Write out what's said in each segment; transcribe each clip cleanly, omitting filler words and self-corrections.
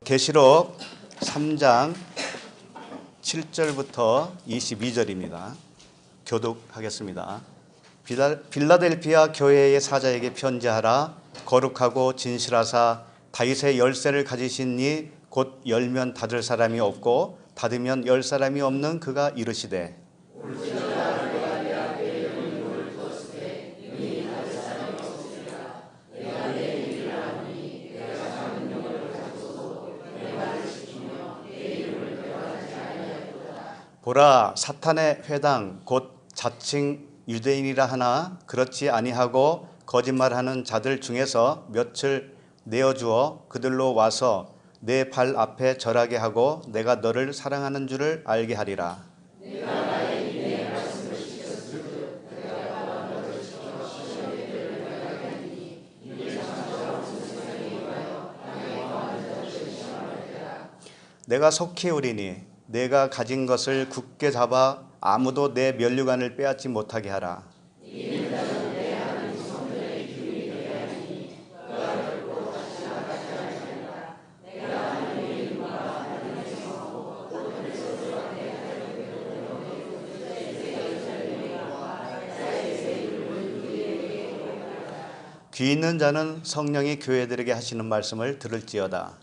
계시록 3장 7절부터 22절입니다. 교독하겠습니다. 빌라델피아 교회의 사자에게 편지하라. 거룩하고 진실하사 다윗의 열쇠를 가지신 이 곧 열면 닫을 사람이 없고 닫으면 열 사람이 없는 그가 이르시되 보라, 사탄의 회당 곧 자칭 유대인이라 하나 그렇지 아니하고 거짓말하는 자들 중에서 몇을 내어주어 그들로 와서 내 발 앞에 절하게 하고 내가 너를 사랑하는 줄을 알게 하리라. 내가 속히 오리니 내가 가진 것을 굳게 잡아 아무도 내 면류관을 빼앗지 못하게 하라. 귀 있는 자는 성령이 교회들에게 하시는 말씀을 들을지어다.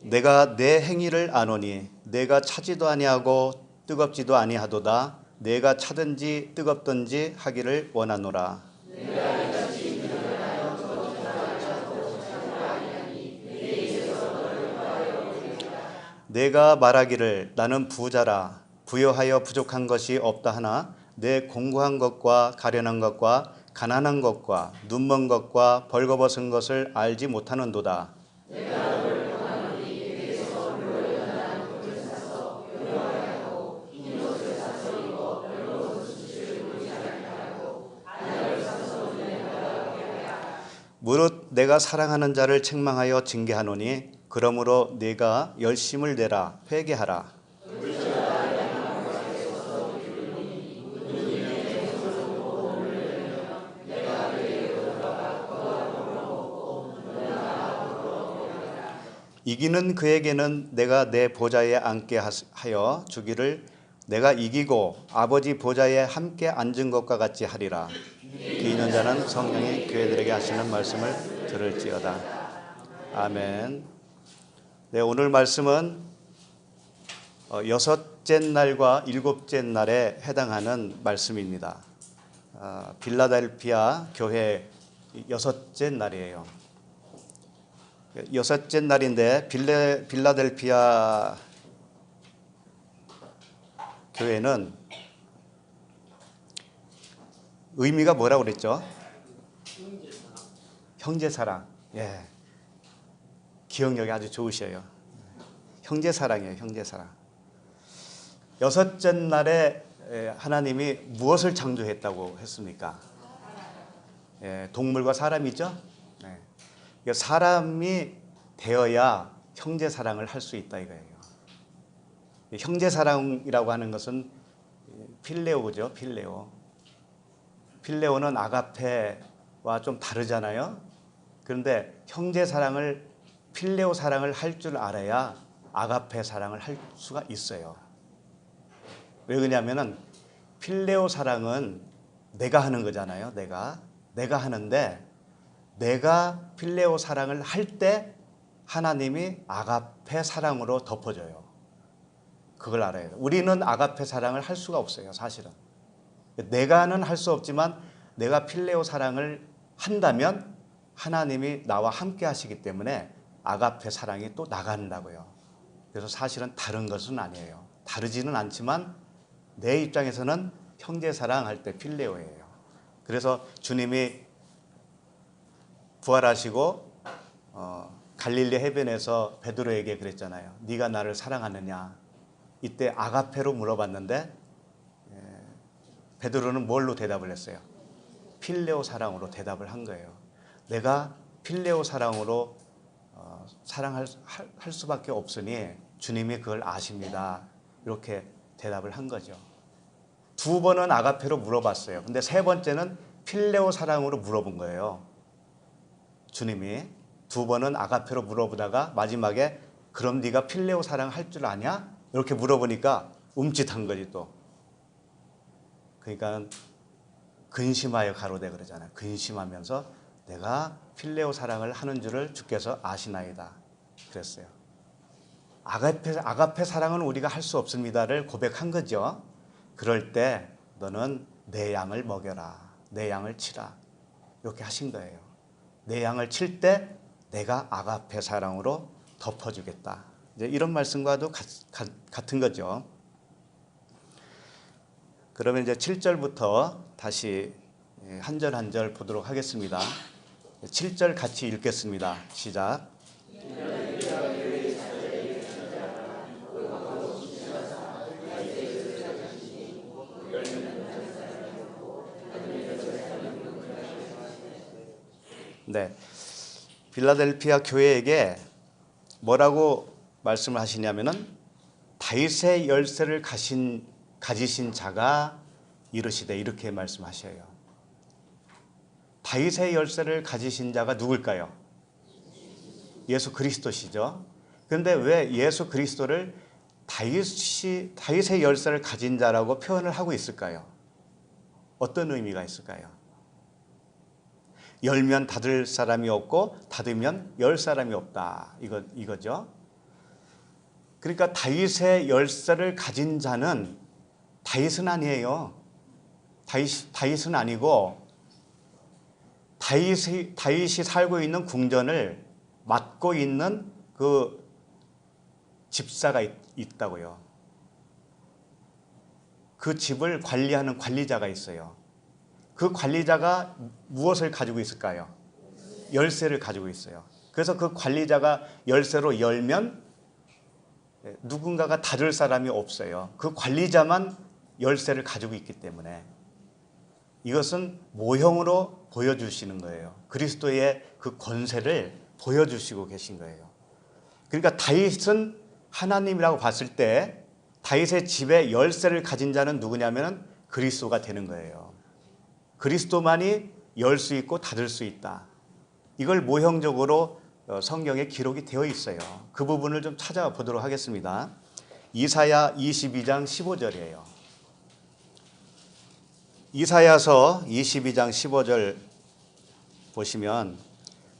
내가 내 행위를 아노니 내가 차지도 아니하고 뜨겁지도 아니하도다. 내가 차든지 뜨겁든지 하기를 원하노라. 내가 말하기를 나는 부자라 부여하여 부족한 것이 없다 하나 내 공고한 것과 가련한 것과 가난한 것과 눈먼 것과 벌거벗은 것을 알지 못하는도다. 무릇 내가 사랑하는 자를 책망하여 징계하노니 그러므로 네가 열심을 내라 회개하라. 이기는 그에게는 내가 내 보좌에 앉게 하여 주기를 내가 이기고 아버지 보좌에 함께 앉은 것과 같이 하리라. 귀 있는 자는 성령이 교회들에게 하시는 말씀을 들을지어다. 아멘. 네, 오늘 말씀은 여섯째 날과 일곱째 날에 해당하는 말씀입니다. 빌라델피아 교회 여섯째 날이에요. 여섯째 날인데 빌라델피아 교회는 의미가 뭐라고 그랬죠? 형제사랑. 예. 기억력이 아주 좋으셔요. 형제사랑이에요. 형제사랑. 여섯째 날에 하나님이 무엇을 창조했다고 했습니까? 예, 동물과 사람이죠. 예. 사람이 되어야 형제사랑을 할 수 있다 이거예요. 형제사랑이라고 하는 것은 필레오죠. 필레오는 아가페와 좀 다르잖아요. 그런데 형제사랑을 필레오 사랑을 할 줄 알아야 아가페 사랑을 할 수가 있어요. 왜 그러냐면은 필레오 사랑은 내가 하는 거잖아요. 내가 하는데 내가 필레오 사랑을 할 때 하나님이 아가페 사랑으로 덮어줘요. 그걸 알아야 돼요. 우리는 아가페 사랑을 할 수가 없어요. 사실은. 내가는 할 수 없지만 내가 필레오 사랑을 한다면 하나님이 나와 함께 하시기 때문에 아가페 사랑이 또 나간다고요. 그래서 사실은 다른 것은 아니에요. 다르지는 않지만 내 입장에서는 형제 사랑할 때 필레오예요. 그래서 주님이 부활하시고 갈릴리 해변에서 베드로에게 그랬잖아요. 네가 나를 사랑하느냐. 이때 아가페로 물어봤는데 베드로는 뭘로 대답을 했어요? 필레오 사랑으로 대답을 한 거예요. 내가 필레오 사랑으로 사랑할 수밖에 없으니 주님이 그걸 아십니다. 이렇게 대답을 한 거죠. 두 번은 아가페로 물어봤어요. 근데 세 번째는 필레오 사랑으로 물어본 거예요. 주님이 두 번은 아가페로 물어보다가 마지막에 그럼 네가 필레오 사랑 할 줄 아냐? 이렇게 물어보니까 움찔한 거지 또. 그러니까 근심하여 가로되 그러잖아요. 근심하면서 내가 필레오 사랑을 하는 줄을 주께서 아시나이다. 그랬어요. 아가페 사랑은 우리가 할 수 없습니다를 고백한 거죠. 그럴 때 너는 내 양을 먹여라. 내 양을 치라. 이렇게 하신 거예요. 내 양을 칠 때 내가 아가페 사랑으로 덮어주겠다. 이제 이런 말씀과도 같은 거죠. 그러면 이제 7절부터 다시 한 절 한 절 보도록 하겠습니다. 7절 같이 읽겠습니다. 시작. 네, 빌라델피아 교회에게 뭐라고 말씀을 하시냐면은 다윗의 열쇠를 가지신 자가 이르시되 이렇게 말씀하셔요. 다윗의 열쇠를 가지신 자가 누굴까요? 예수 그리스도시죠. 그런데 왜 예수 그리스도를 다윗의 열쇠를 가진 자라고 표현을 하고 있을까요? 어떤 의미가 있을까요? 열면 닫을 사람이 없고 닫으면 열 사람이 없다. 이거죠. 그러니까 다윗의 열쇠를 가진 자는 다윗은 아니에요. 다윗은 아니고 다윗이 살고 있는 궁전을 맡고 있는 그 집사가 있다고요. 그 집을 관리하는 관리자가 있어요. 그 관리자가 무엇을 가지고 있을까요? 열쇠를 가지고 있어요. 그래서 그 관리자가 열쇠로 열면 누군가가 닫을 사람이 없어요. 그 관리자만 열쇠를 가지고 있기 때문에 이것은 모형으로 보여주시는 거예요. 그리스도의 그 권세를 보여주시고 계신 거예요. 그러니까 다윗은 하나님이라고 봤을 때 다윗의 집에 열쇠를 가진 자는 누구냐면 그리스도가 되는 거예요. 그리스도만이 열 수 있고 닫을 수 있다. 이걸 모형적으로 성경에 기록이 되어 있어요. 그 부분을 좀 찾아보도록 하겠습니다. 이사야 22장 15절이에요. 이사야서 22장 15절 보시면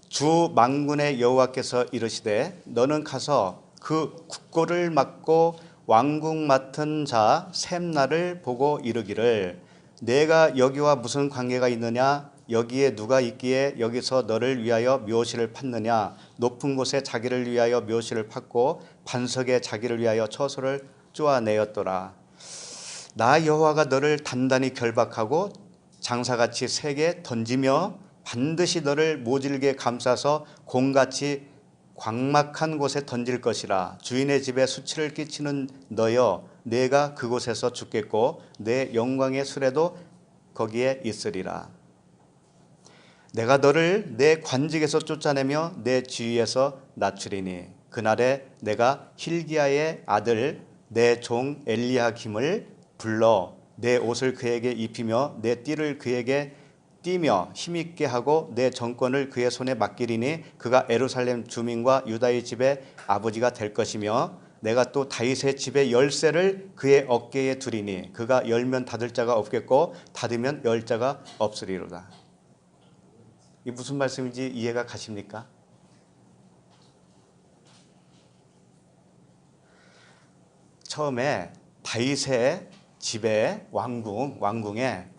주 만군의 여호와께서 이르시되 너는 가서 그 국고를 맡고 왕궁 맡은 자 셈나를 보고 이르기를 내가 여기와 무슨 관계가 있느냐 여기에 누가 있기에 여기서 너를 위하여 묘시를 팠느냐 높은 곳에 자기를 위하여 묘시를 팠고 반석에 자기를 위하여 처소를 쪼아내었더라. 나 여호와가 너를 단단히 결박하고 장사같이 세게 던지며 반드시 너를 모질게 감싸서 공같이 광막한 곳에 던질 것이라. 주인의 집에 수치를 끼치는 너여 내가 그곳에서 죽겠고 내 영광의 수레도 거기에 있으리라. 내가 너를 내 관직에서 쫓아내며 내 지위에서 낮추리니 그날에 내가 hil기야의 아들 내 종 엘리야김을 불러 내 옷을 그에게 입히며 내 띠를 그에게 띠며 힘있게 하고 내 정권을 그의 손에 맡기리니 그가 예루살렘 주민과 유다의 집의 아버지가 될 것이며 내가 또 다윗의 집의 열쇠를 그의 어깨에 두리니 그가 열면 닫을 자가 없겠고 닫으면 열 자가 없으리로다. 이 무슨 말씀인지 이해가 가십니까? 처음에 다윗의 집에 왕궁에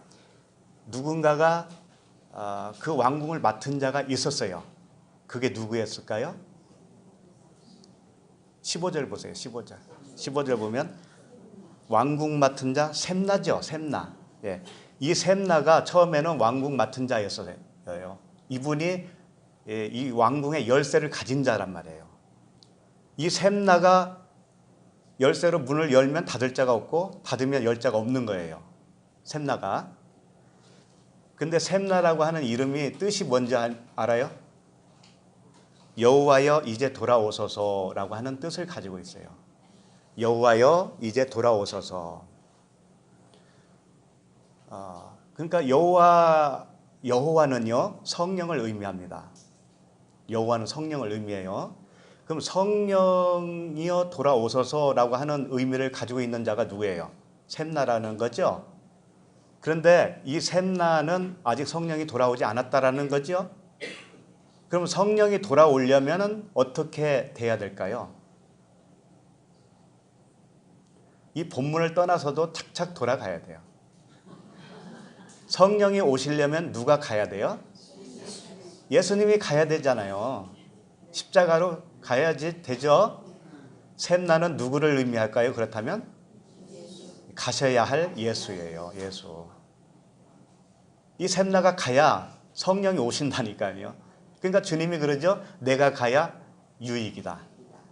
누군가가 그 왕궁을 맡은 자가 있었어요. 그게 누구였을까요? 15절 보세요. 15절 보면 왕궁 맡은 자 셈나죠. 셈나. 예. 이 셈나가 처음에는 왕궁 맡은 자였어요. 이분이 이 왕궁의 열쇠를 가진 자란 말이에요. 이 셈나가 열쇠로 문을 열면 닫을 자가 없고 닫으면 열 자가 없는 거예요. 셈나가. 근데 셈나라고 하는 이름이 뜻이 뭔지 알아요? 여호와여 이제 돌아오소서라고 하는 뜻을 가지고 있어요. 여호와여 이제 돌아오소서. 그러니까 여호와는요 성령을 의미합니다. 여호와는 성령을 의미해요. 그럼 성령이여 돌아오소서라고 하는 의미를 가지고 있는 자가 누구예요? 샘나라는 거죠. 그런데 이 샘나는 아직 성령이 돌아오지 않았다라는 거죠. 그럼 성령이 돌아오려면 어떻게 돼야 될까요? 이 본문을 떠나서도 착착 돌아가야 돼요. 성령이 오시려면 누가 가야 돼요? 예수님이 가야 되잖아요. 십자가로 가야지 되죠. 샘나는 누구를 의미할까요? 그렇다면 가셔야 할 예수예요. 예수. 이 샘나가 가야 성령이 오신다니까요. 그러니까 주님이 그러죠. 내가 가야 유익이다.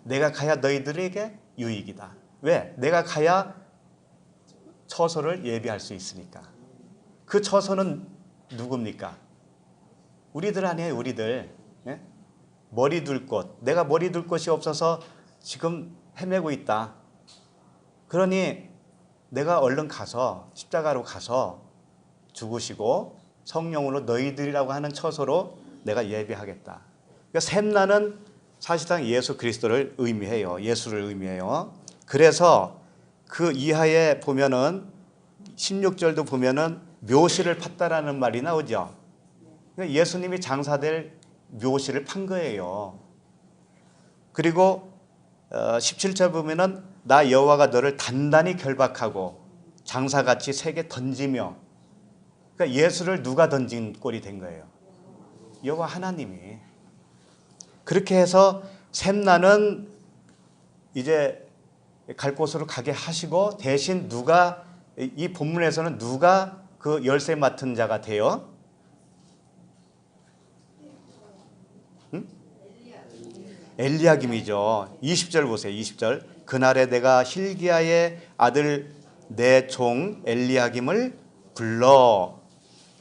내가 가야 너희들에게 유익이다. 왜? 내가 가야 처소를 예비할 수 있으니까. 그 처소는 누굽니까? 우리들 아니에요. 우리들. 예? 머리 둘 곳. 내가 머리 둘 곳이 없어서 지금 헤매고 있다. 그러니 내가 얼른 가서 십자가로 가서 죽으시고 성령으로 너희들이라고 하는 처소로 내가 예비하겠다. 그러니까 샘나는 사실상 예수 그리스도를 의미해요. 예수를 의미해요. 그래서 그 이하에 보면은 16절도 보면은 묘시를 팠다라는 말이 나오죠. 그러니까 예수님이 장사될 묘시를 판 거예요. 그리고 17절 보면은 나 여호와가 너를 단단히 결박하고 장사같이 세게 던지며, 그러니까 예수를 누가 던진 꼴이 된 거예요? 여호와 하나님이. 그렇게 해서 샘나는 이제 갈 곳으로 가게 하시고, 대신 누가, 이 본문에서는 누가 그 열쇠 맡은 자가 돼요? 응? 엘리야김이죠. 20절 보세요. 20절. 그날에 내가 hil기야의 아들 내 종 엘리야김을 불러,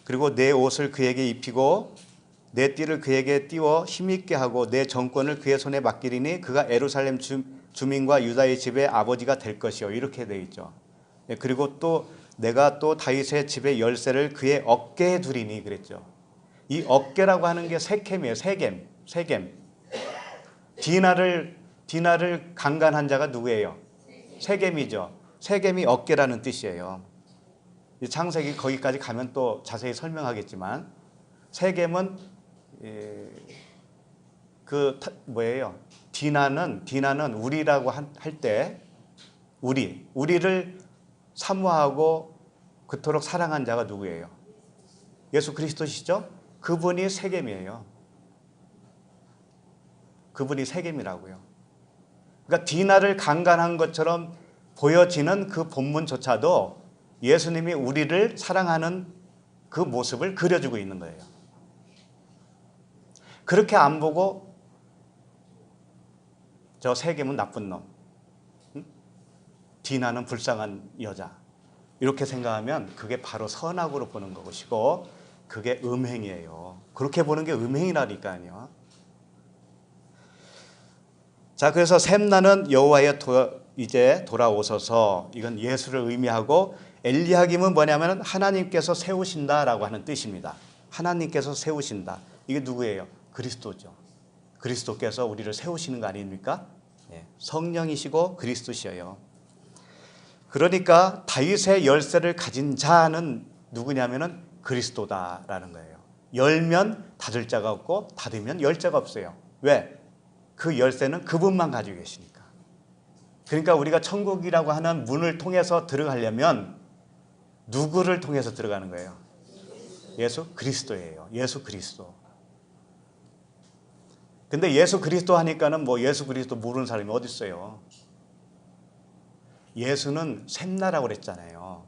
그리고 내 옷을 그에게 입히고 내 띠를 그에게 띄워 힘있게 하고 내 정권을 그의 손에 맡기리니 그가 예루살렘 주민과 유다의 집의 아버지가 될 것이요. 이렇게 되어 있죠. 그리고 또 내가 또 다윗의 집의 열쇠를 그의 어깨에 두리니 그랬죠. 이 어깨라고 하는 게 세겜이에요. 세겜. 디나를 강간한 자가 누구예요? 세겜이죠. 세겜이 어깨라는 뜻이에요. 창세기 거기까지 가면 또 자세히 설명하겠지만, 세겜은 뭐예요? 디나는 우리라고 할 때 우리를 사모하고 그토록 사랑한 자가 누구예요? 예수 그리스도시죠? 그분이 세겜이에요. 그분이 세겜이라고요. 그러니까 디나를 강간한 것처럼 보여지는 그 본문조차도 예수님이 우리를 사랑하는 그 모습을 그려주고 있는 거예요. 그렇게 안 보고 저 세겜은 나쁜 놈, 디나는 불쌍한 여자, 이렇게 생각하면 그게 바로 선악으로 보는 것이고 그게 음행이에요. 그렇게 보는 게 음행이라니까요. 자, 그래서 샘나는 여호와의 이제 돌아오소서, 이건 예수를 의미하고, 엘리야김은 뭐냐면 하나님께서 세우신다라고 하는 뜻입니다. 하나님께서 세우신다. 이게 누구예요? 그리스도죠. 그리스도께서 우리를 세우시는 거 아닙니까? 성령이시고 그리스도시여요. 그러니까 다윗의 열쇠를 가진 자는 누구냐면은 그리스도다라는 거예요. 열면 닫을 자가 없고 닫으면 열 자가 없어요. 왜? 그 열쇠는 그분만 가지고 계시니까. 그러니까 우리가 천국이라고 하는 문을 통해서 들어가려면 누구를 통해서 들어가는 거예요? 예수 그리스도예요. 예수 그리스도. 근데 예수 그리스도 하니까는 뭐 예수 그리스도 모르는 사람이 어디 있어요? 예수는 샘나라고 그랬잖아요.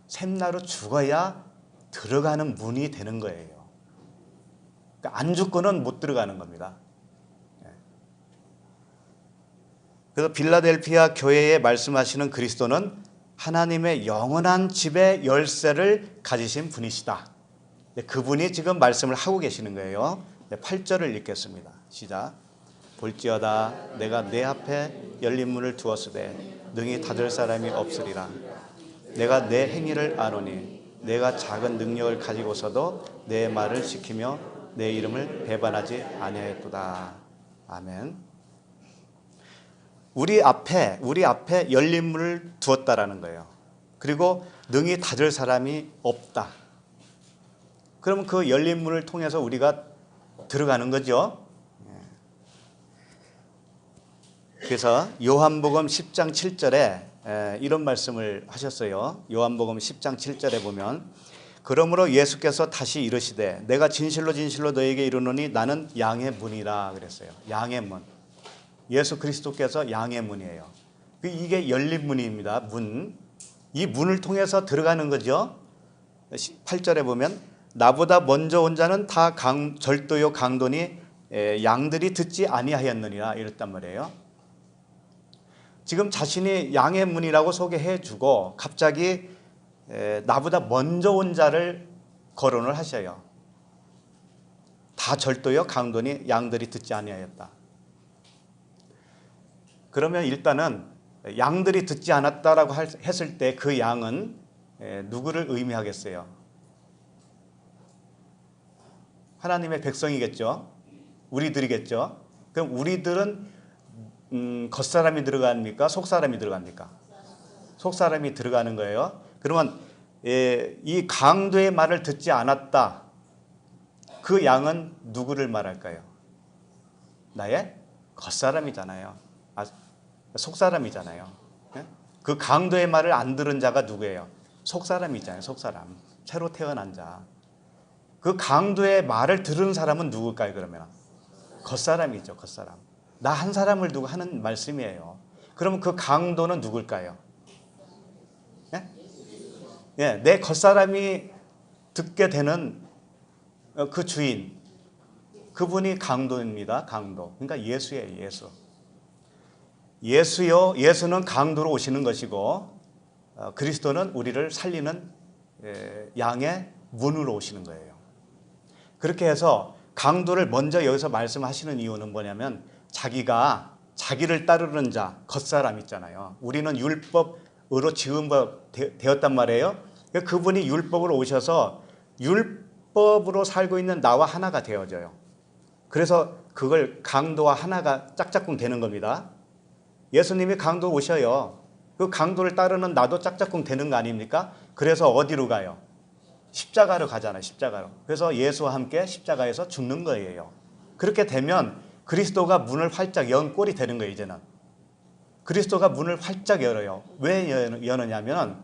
샘나로 죽어야 들어가는 문이 되는 거예요. 그러니까 안 죽고는 못 들어가는 겁니다. 그래서 빌라델피아 교회에 말씀하시는 그리스도는 하나님의 영원한 집의 열쇠를 가지신 분이시다. 그분이 지금 말씀을 하고 계시는 거예요. 8절을 읽겠습니다. 시작. 볼지어다 내가 내 앞에 열린 문을 두었으되 능히 닫을 사람이 없으리라. 내가 내 행위를 아노니 내가 작은 능력을 가지고서도 내 말을 지키며 내 이름을 배반하지 아니하였도다. 아멘. 우리 앞에 열린 문을 두었다라는 거예요. 그리고 능히 닫을 사람이 없다. 그러면 그 열린 문을 통해서 우리가 들어가는 거죠. 그래서 요한복음 10장 7절에 이런 말씀을 하셨어요. 요한복음 10장 7절에 보면 그러므로 예수께서 다시 이르시되 내가 진실로 진실로 너에게 이르노니 나는 양의 문이라 그랬어요. 양의 문. 예수 그리스도께서 양의 문이에요. 이게 열린 문입니다. 문. 이 문을 통해서 들어가는 거죠. 8절에 보면 나보다 먼저 온 자는 다 절도요 강도니 양들이 듣지 아니하였느니라 이랬단 말이에요. 지금 자신이 양의 문이라고 소개해 주고 갑자기 나보다 먼저 온 자를 거론을 하셔요. 다 절도요 강도니 양들이 듣지 아니하였다. 그러면 일단은 양들이 듣지 않았다라고 했을 때 그 양은 누구를 의미하겠어요? 하나님의 백성이겠죠. 우리들이겠죠. 그럼 우리들은 겉사람이 들어갑니까? 속사람이 들어갑니까? 속사람이 들어가는 거예요. 그러면 이 강도의 말을 듣지 않았다. 그 양은 누구를 말할까요? 나의 겉사람이잖아요. 속사람이잖아요. 그 강도의 말을 안 들은 자가 누구예요? 속사람이잖아요. 속사람. 새로 태어난 자. 그 강도의 말을 들은 사람은 누굴까요? 그러면 겉사람이죠. 겉사람. 나 한 사람을 두고 하는 말씀이에요. 그러면 그 강도는 누굴까요? 예, 내 겉사람이 듣게 되는 그 주인, 그분이 강도입니다. 강도. 그러니까 예수예요. 예수. 예수는 강도로 오시는 것이고 그리스도는 우리를 살리는 양의 문으로 오시는 거예요. 그렇게 해서 강도를 먼저 여기서 말씀하시는 이유는 뭐냐면 자기를 따르는 자, 겉사람 있잖아요. 우리는 율법으로 지음되었단 말이에요. 그분이 율법으로 오셔서 율법으로 살고 있는 나와 하나가 되어져요. 그래서 그걸 강도와 하나가 짝짝꿍 되는 겁니다. 예수님이 강도 오셔요. 그 강도를 따르는 나도 짝짝꿍 되는 거 아닙니까? 그래서 어디로 가요? 십자가로 가잖아요. 십자가로. 그래서 예수와 함께 십자가에서 죽는 거예요. 그렇게 되면 그리스도가 문을 활짝 연 꼴이 되는 거예요. 이제는. 그리스도가 문을 활짝 열어요. 왜 여느냐면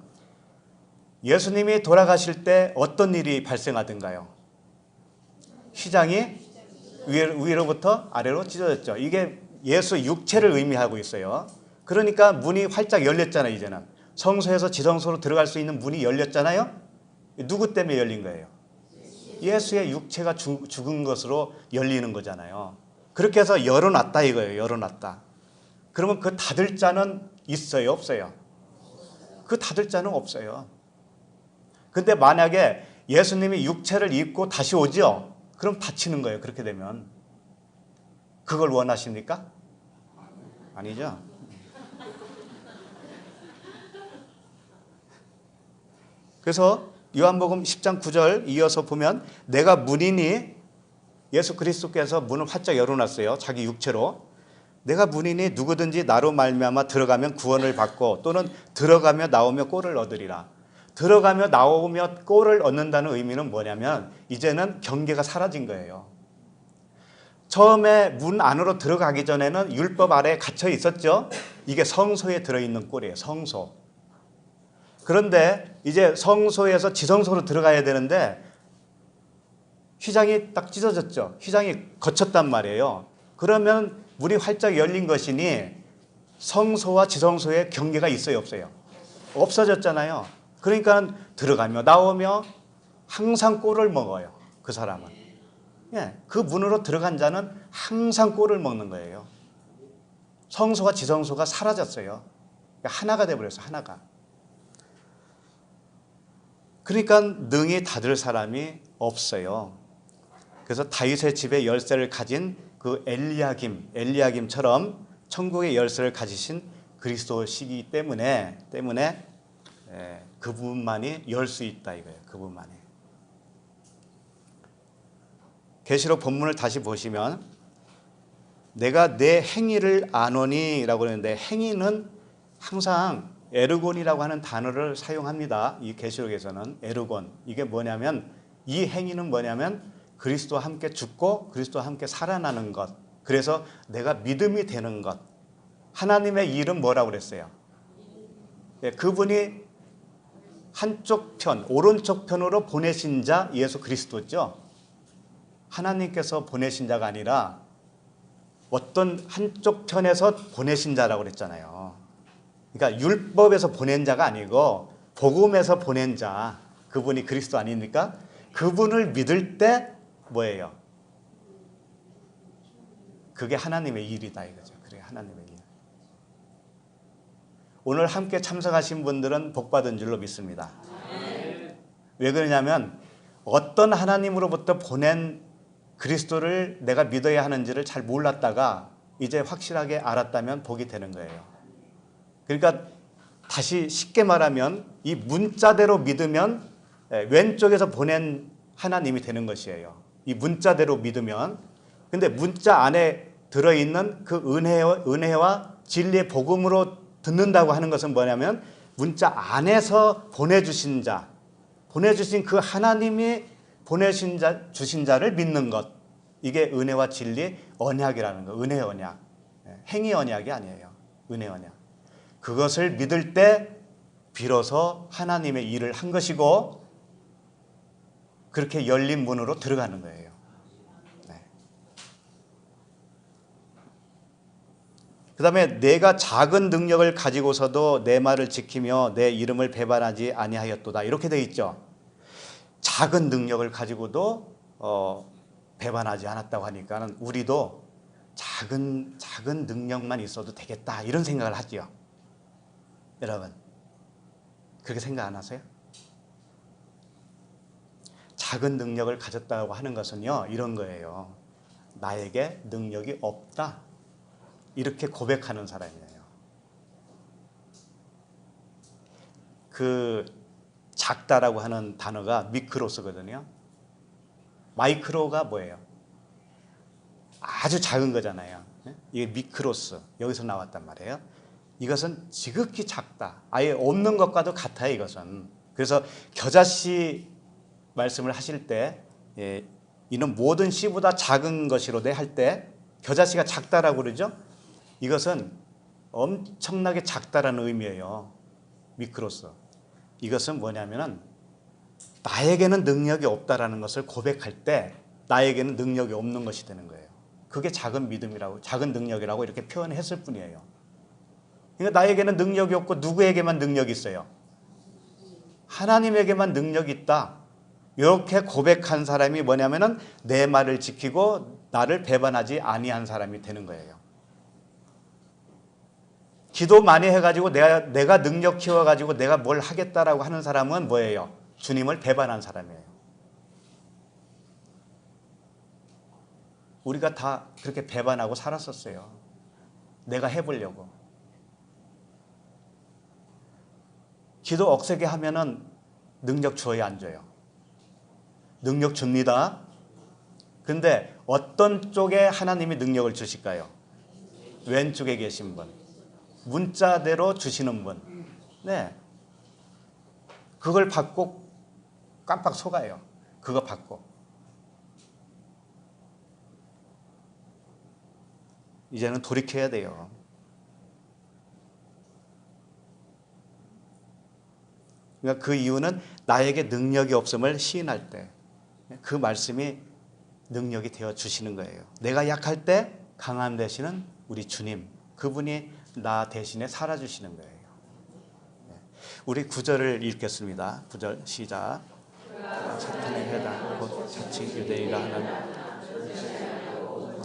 예수님이 돌아가실 때 어떤 일이 발생하던가요? 휘장이 위로부터 아래로 찢어졌죠. 이게 예수 육체를 의미하고 있어요. 그러니까 문이 활짝 열렸잖아요. 이제는. 성소에서 지성소로 들어갈 수 있는 문이 열렸잖아요. 누구 때문에 열린 거예요? 예수의 육체가 죽은 것으로 열리는 거잖아요. 그렇게 해서 열어놨다 이거예요. 열어놨다. 그러면 그 닫을 자는 있어요? 없어요? 그 닫을 자는 없어요. 근데 만약에 예수님이 육체를 입고 다시 오죠? 그럼 닫히는 거예요. 그렇게 되면. 그걸 원하십니까? 아니죠. 그래서 요한복음 10장 9절 이어서 보면 내가 문이니 예수 그리스도께서 문을 활짝 열어놨어요. 자기 육체로. 내가 문이니 누구든지 나로 말미암아 들어가면 구원을 받고 또는 들어가며 나오며 꼴을 얻으리라. 들어가며 나오며 꼴을 얻는다는 의미는 뭐냐면 이제는 경계가 사라진 거예요. 처음에 문 안으로 들어가기 전에는 율법 아래에 갇혀 있었죠. 이게 성소에 들어있는 꼴이에요. 성소. 그런데 이제 성소에서 지성소로 들어가야 되는데 휘장이 딱 찢어졌죠. 휘장이 거쳤단 말이에요. 그러면 문이 활짝 열린 것이니 성소와 지성소의 경계가 있어요, 없어요? 없어졌잖아요. 그러니까 들어가며 나오며 항상 꼴을 먹어요. 그 사람은. 예, 그 문으로 들어간 자는 항상 꼴을 먹는 거예요. 성소와 지성소가 사라졌어요. 하나가 돼버렸어요. 하나가. 그러니까 능히 닫을 사람이 없어요. 그래서 다윗의 집에 열쇠를 가진 그 엘리야김처럼 천국의 열쇠를 가지신 그리스도시기 때문에 그분만이 열 수 있다 이거예요. 그분만이. 계시록 본문을 다시 보시면 내가 내 행위를 아노니라고 하는데 행위는 항상 에르곤이라고 하는 단어를 사용합니다. 이 계시록에서는 에르곤. 이게 뭐냐면 이 행위는 뭐냐면 그리스도와 함께 죽고 그리스도와 함께 살아나는 것. 그래서 내가 믿음이 되는 것. 하나님의 일은 뭐라고 그랬어요? 그분이 한쪽 편, 오른쪽 편으로 보내신 자 예수 그리스도죠. 하나님께서 보내신 자가 아니라 어떤 한쪽 편에서 보내신 자라고 그랬잖아요. 그러니까 율법에서 보낸 자가 아니고 복음에서 보낸 자, 그분이 그리스도 아닙니까? 그분을 믿을 때 뭐예요? 그게 하나님의 일이다 이거죠. 그게 하나님의 일. 오늘 함께 참석하신 분들은 복 받은 줄로 믿습니다. 왜 그러냐면 어떤 하나님으로부터 보낸 그리스도를 내가 믿어야 하는지를 잘 몰랐다가 이제 확실하게 알았다면 복이 되는 거예요. 그러니까 다시 쉽게 말하면 이 문자대로 믿으면 왼쪽에서 보낸 하나님이 되는 것이에요. 이 문자대로 믿으면. 근데 문자 안에 들어있는 그 은혜와 진리의 복음으로 듣는다고 하는 것은 뭐냐면 문자 안에서 보내주신 자, 보내주신 그 하나님이 주신 자를 믿는 것. 이게 은혜와 진리 언약이라는 거. 은혜 언약. 행위 언약이 아니에요. 은혜 언약. 그것을 믿을 때 비로소 하나님의 일을 한 것이고 그렇게 열린 문으로 들어가는 거예요. 네. 그 다음에 내가 작은 능력을 가지고서도 내 말을 지키며 내 이름을 배반하지 아니하였도다. 이렇게 되어 있죠. 작은 능력을 가지고도 배반하지 않았다고 하니까는 우리도 작은 능력만 있어도 되겠다 이런 생각을 하죠. 여러분 그렇게 생각 안 하세요? 작은 능력을 가졌다고 하는 것은요 이런 거예요. 나에게 능력이 없다 이렇게 고백하는 사람이에요. 그 작다라고 하는 단어가 미크로스거든요. 마이크로가 뭐예요? 아주 작은 거잖아요. 이게 미크로스 여기서 나왔단 말이에요. 이것은 지극히 작다. 아예 없는 것과도 같아요. 이것은. 그래서 겨자씨 말씀을 하실 때 이는 모든 씨보다 작은 것이로되 할 때 겨자씨가 작다라고 그러죠. 이것은 엄청나게 작다라는 의미예요. 미크로스. 이것은 뭐냐면은 나에게는 능력이 없다라는 것을 고백할 때 나에게는 능력이 없는 것이 되는 거예요. 그게 작은 믿음이라고, 작은 능력이라고 이렇게 표현했을 뿐이에요. 그러니까 나에게는 능력이 없고 누구에게만 능력이 있어요? 하나님에게만 능력이 있다. 이렇게 고백한 사람이 뭐냐면은 내 말을 지키고 나를 배반하지 아니한 사람이 되는 거예요. 기도 많이 해가지고 내가 능력 키워가지고 내가 뭘 하겠다라고 하는 사람은 뭐예요? 주님을 배반한 사람이에요. 우리가 다 그렇게 배반하고 살았었어요. 내가 해보려고. 기도 억세게 하면은 능력 줘야 안 줘요? 능력 줍니다. 근데 어떤 쪽에 하나님이 능력을 주실까요? 왼쪽에 계신 분. 문자대로 주시는 분. 네. 그걸 받고 깜빡 속아요. 그거 받고. 이제는 돌이켜야 돼요. 그러니까 그 이유는 나에게 능력이 없음을 시인할 때 그 말씀이 능력이 되어 주시는 거예요. 내가 약할 때 강함 되시는 우리 주님, 그분이 나 대신에 살아주시는 거예요. 우리 9절을 읽겠습니다. 9절 시작. 사탄의 회당 곧 자칭 유대인이라 하는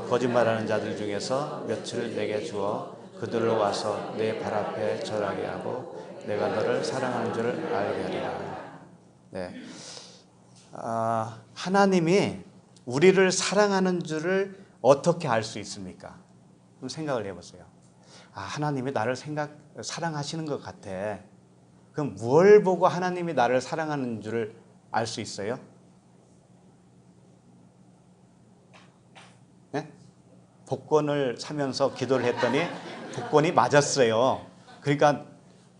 거짓말하는 자들 중에서 몇을 내게 주어 그들로 와서 내 발 앞에 절하게 하고 내가 너를 사랑하는 줄을 알게 하리라. 네. 하나님이 우리를 사랑하는 줄을 어떻게 알 수 있습니까? 그럼 생각을 해보세요. 아, 하나님이 나를 사랑하시는 것 같아. 그럼 뭘 보고 하나님이 나를 사랑하는 줄을 알 수 있어요? 네? 복권을 사면서 기도를 했더니 복권이 맞았어요. 그러니까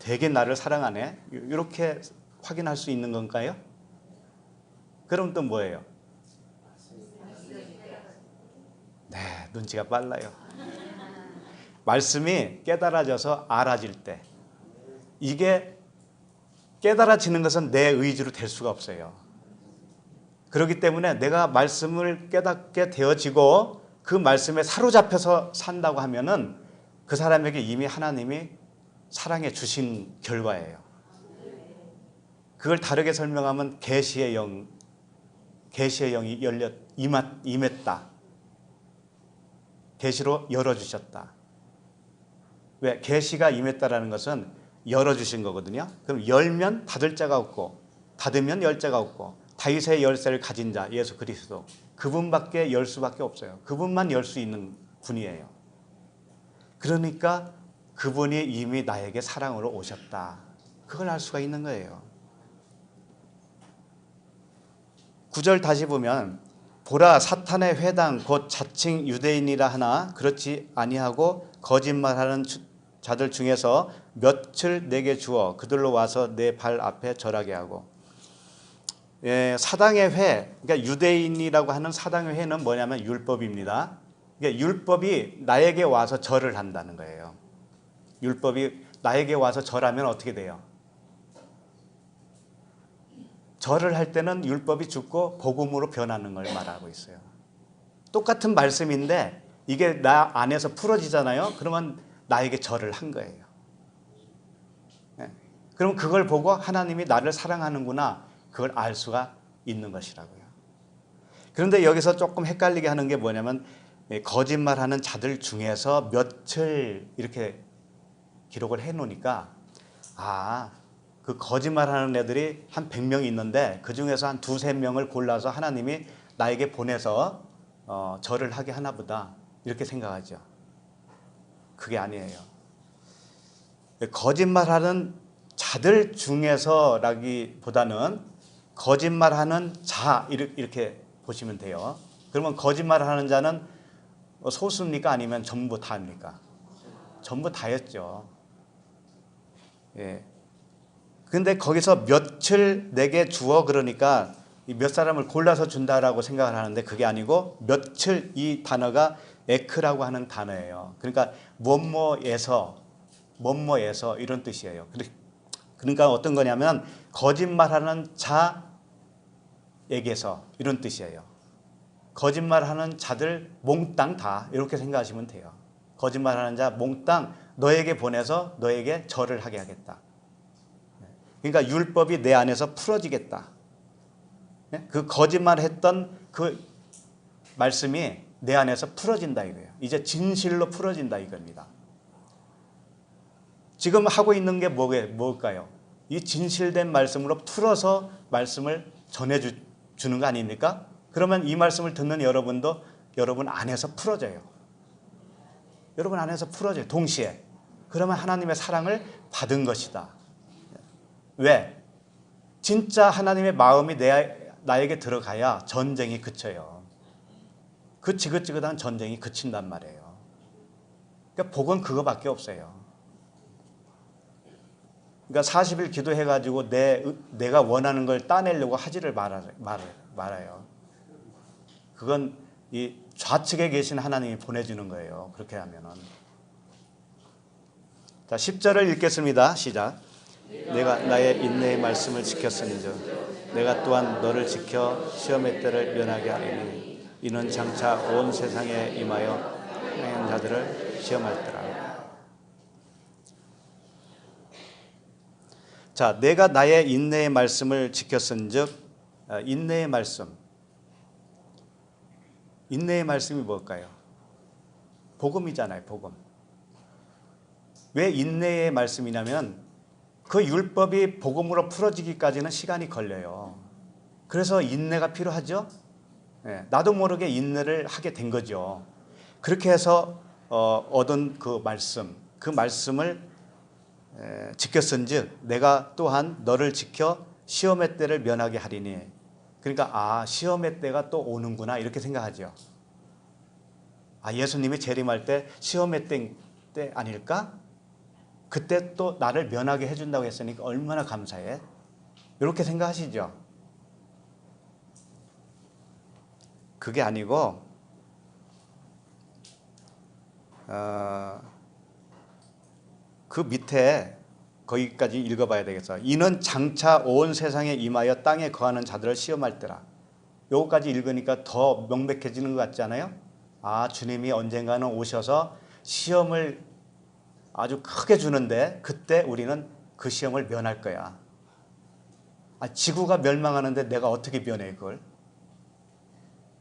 되게 나를 사랑하네. 이렇게 확인할 수 있는 건가요? 그럼 또 뭐예요? 네, 눈치가 빨라요. 말씀이 깨달아져서 알아질 때, 이게 깨달아지는 것은 내 의지로 될 수가 없어요. 그렇기 때문에 내가 말씀을 깨닫게 되어지고 그 말씀에 사로잡혀서 산다고 하면은 그 사람에게 이미 하나님이 사랑해 주신 결과예요. 그걸 다르게 설명하면 계시의 영이 임했다. 계시로 열어주셨다. 왜? 계시가 임했다라는 것은 열어주신 거거든요. 그럼 열면 닫을 자가 없고 닫으면 열 자가 없고 다윗의 열쇠를 가진 자 예수 그리스도, 그분밖에 열 수밖에 없어요. 그분만 열 수 있는 분이에요. 그러니까 그분이 이미 나에게 사랑으로 오셨다. 그걸 알 수가 있는 거예요. 9절 다시 보면 보라 사탄의 회당 곧 자칭 유대인이라 하나 그렇지 아니하고 거짓말하는 자들 중에서 몇을 내게 주어 그들로 와서 내 발 앞에 절하게 하고. 사당의 회, 그러니까 유대인이라고 하는 사당의 회는 뭐냐면 율법입니다. 그러니까 율법이 나에게 와서 절을 한다는 거예요. 율법이 나에게 와서 절하면 어떻게 돼요? 절을 할 때는 율법이 죽고 복음으로 변하는 걸 말하고 있어요. 똑같은 말씀인데 이게 나 안에서 풀어지잖아요. 그러면 나에게 절을 한 거예요. 그럼 그걸 보고 하나님이 나를 사랑하는구나, 그걸 알 수가 있는 것이라고요. 그런데 여기서 조금 헷갈리게 하는 게 뭐냐면 거짓말하는 자들 중에서 몇을 이렇게 기록을 해놓으니까 그 거짓말하는 애들이 한 100명이 있는데 그 중에서 한 두세 명을 골라서 하나님이 나에게 보내서 절을 하게 하나 보다, 이렇게 생각하죠. 그게 아니에요. 거짓말하는 자들 중에서라기보다는 거짓말하는 자, 이렇게 보시면 돼요. 그러면 거짓말하는 자는 소수입니까? 아니면 전부 다입니까? 전부 다였죠. 예. 근데 거기서 몇을 내게 주어 그러니까 몇 사람을 골라서 준다라고 생각을 하는데 그게 아니고 몇을, 이 단어가 에크라고 하는 단어예요. 그러니까 뭐뭐에서 이런 뜻이에요. 그러니까 어떤 거냐면 거짓말하는 자에게서 이런 뜻이에요. 거짓말하는 자들 몽땅 다, 이렇게 생각하시면 돼요. 거짓말하는 자 몽땅 너에게 보내서 너에게 절을 하게 하겠다. 그러니까 율법이 내 안에서 풀어지겠다. 그 거짓말했던 그 말씀이 내 안에서 풀어진다 이거예요. 이제 진실로 풀어진다 이겁니다. 지금 하고 있는 게 뭘까요? 이 진실된 말씀으로 풀어서 말씀을 전해주는 거 아닙니까? 그러면 이 말씀을 듣는 여러분도 여러분 안에서 풀어져요. 여러분 안에서 풀어져요. 동시에. 그러면 하나님의 사랑을 받은 것이다. 왜? 진짜 하나님의 마음이 나에게 들어가야 전쟁이 그쳐요. 그 지긋지긋한 전쟁이 그친단 말이에요. 그러니까 복은 그거밖에 없어요. 그러니까 40일 기도해가지고 내가 원하는 걸 따내려고 하지를 말아요. 그건 이 좌측에 계신 하나님이 보내주는 거예요. 그렇게 하면은. 자, 10절을 읽겠습니다. 시작. 내가 나의 인내의 말씀을 지켰으니저 내가 또한 너를 지켜 시험의 때를 면하게 하리니 이는 장차 온 세상에 임하여 행한 자들을 시험할더라. 자, 내가 나의 인내의 말씀을 지켰은즉, 인내의 말씀. 인내의 말씀이 뭘까요? 복음이잖아요, 복음. 왜 인내의 말씀이냐면 그 율법이 복음으로 풀어지기까지는 시간이 걸려요. 그래서 인내가 필요하죠. 나도 모르게 인내를 하게 된 거죠. 그렇게 해서 얻은 그 말씀을 지켰은즉 내가 또한 너를 지켜 시험의 때를 면하게 하리니. 그러니까 시험의 때가 또 오는구나 이렇게 생각하죠. 예수님이 재림할 때 시험의 때 아닐까? 그때 또 나를 면하게 해준다고 했으니까 얼마나 감사해. 이렇게 생각하시죠. 그게 아니고 그 밑에 거기까지 읽어봐야 되겠어. 이는 장차 온 세상에 임하여 땅에 거하는 자들을 시험할 때라. 요거까지 읽으니까 더 명백해지는 것 같지 않아요? 주님이 언젠가는 오셔서 시험을 아주 크게 주는데 그때 우리는 그 시험을 면할 거야. 지구가 멸망하는데 내가 어떻게 면해 그걸?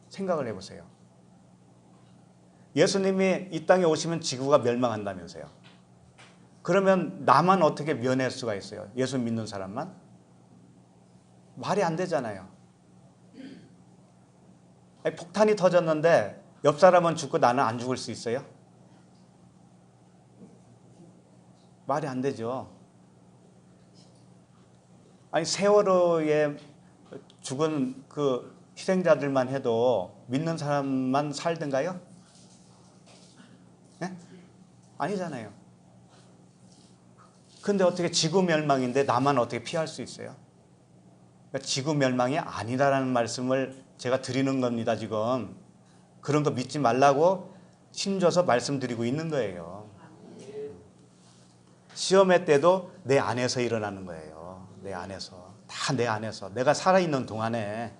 생각을 해보세요. 예수님이 이 땅에 오시면 지구가 멸망한다면서요. 그러면 나만 어떻게 면할 수가 있어요? 예수 믿는 사람만? 말이 안 되잖아요. 폭탄이 터졌는데 옆 사람은 죽고 나는 안 죽을 수 있어요? 말이 안 되죠. 세월호에 죽은 그 희생자들만 해도 믿는 사람만 살든가요? 네? 아니잖아요. 근데 어떻게 지구 멸망인데 나만 어떻게 피할 수 있어요? 그러니까 지구 멸망이 아니라는 말씀을 제가 드리는 겁니다, 지금. 그런 거 믿지 말라고 힘줘서 말씀드리고 있는 거예요. 시험의 때도 내 안에서 일어나는 거예요. 내 안에서. 다 내 안에서. 내가 살아있는 동안에.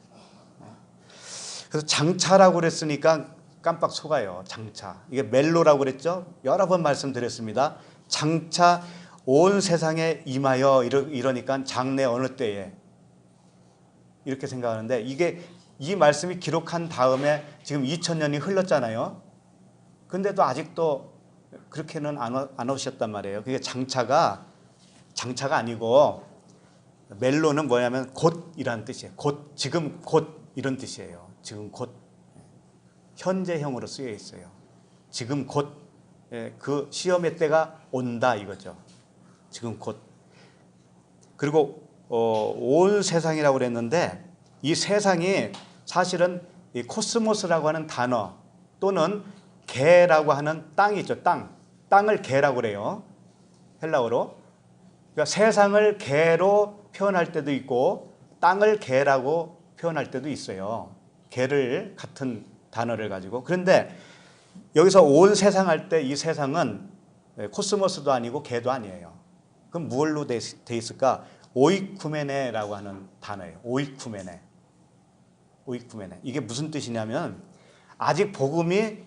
그래서 장차라고 그랬으니까 깜빡 속아요. 장차. 이게 멜로라고 그랬죠? 여러 번 말씀드렸습니다. 장차 온 세상에 임하여 이러니까 장래 어느 때에. 이렇게 생각하는데 이 말씀이 기록한 다음에 지금 2000년이 흘렀잖아요. 근데도 아직도 그렇게는 안 오셨단 말이에요. 그게 장차가 아니고 멜로는 뭐냐면 곧이라는 뜻이에요. 지금 곧 이런 뜻이에요. 지금 곧 현재형으로 쓰여 있어요. 지금 곧 그 시험의 때가 온다 이거죠. 지금 곧. 그리고 온 세상이라고 그랬는데 이 세상이 사실은 이 코스모스라고 하는 단어 또는 개라고 하는 땅이 있죠. 땅을 개라고 그래요. 헬라어로. 그러니까 세상을 개로 표현할 때도 있고 땅을 개라고 표현할 때도 있어요. 개를 같은 단어를 가지고. 그런데 여기서 온 세상 할 때 이 세상은 코스모스도 아니고 개도 아니에요. 그럼 무엇로 돼 있을까? 오이쿠메네라고 하는 단어예요. 오이쿠메네. 이게 무슨 뜻이냐면 아직 복음이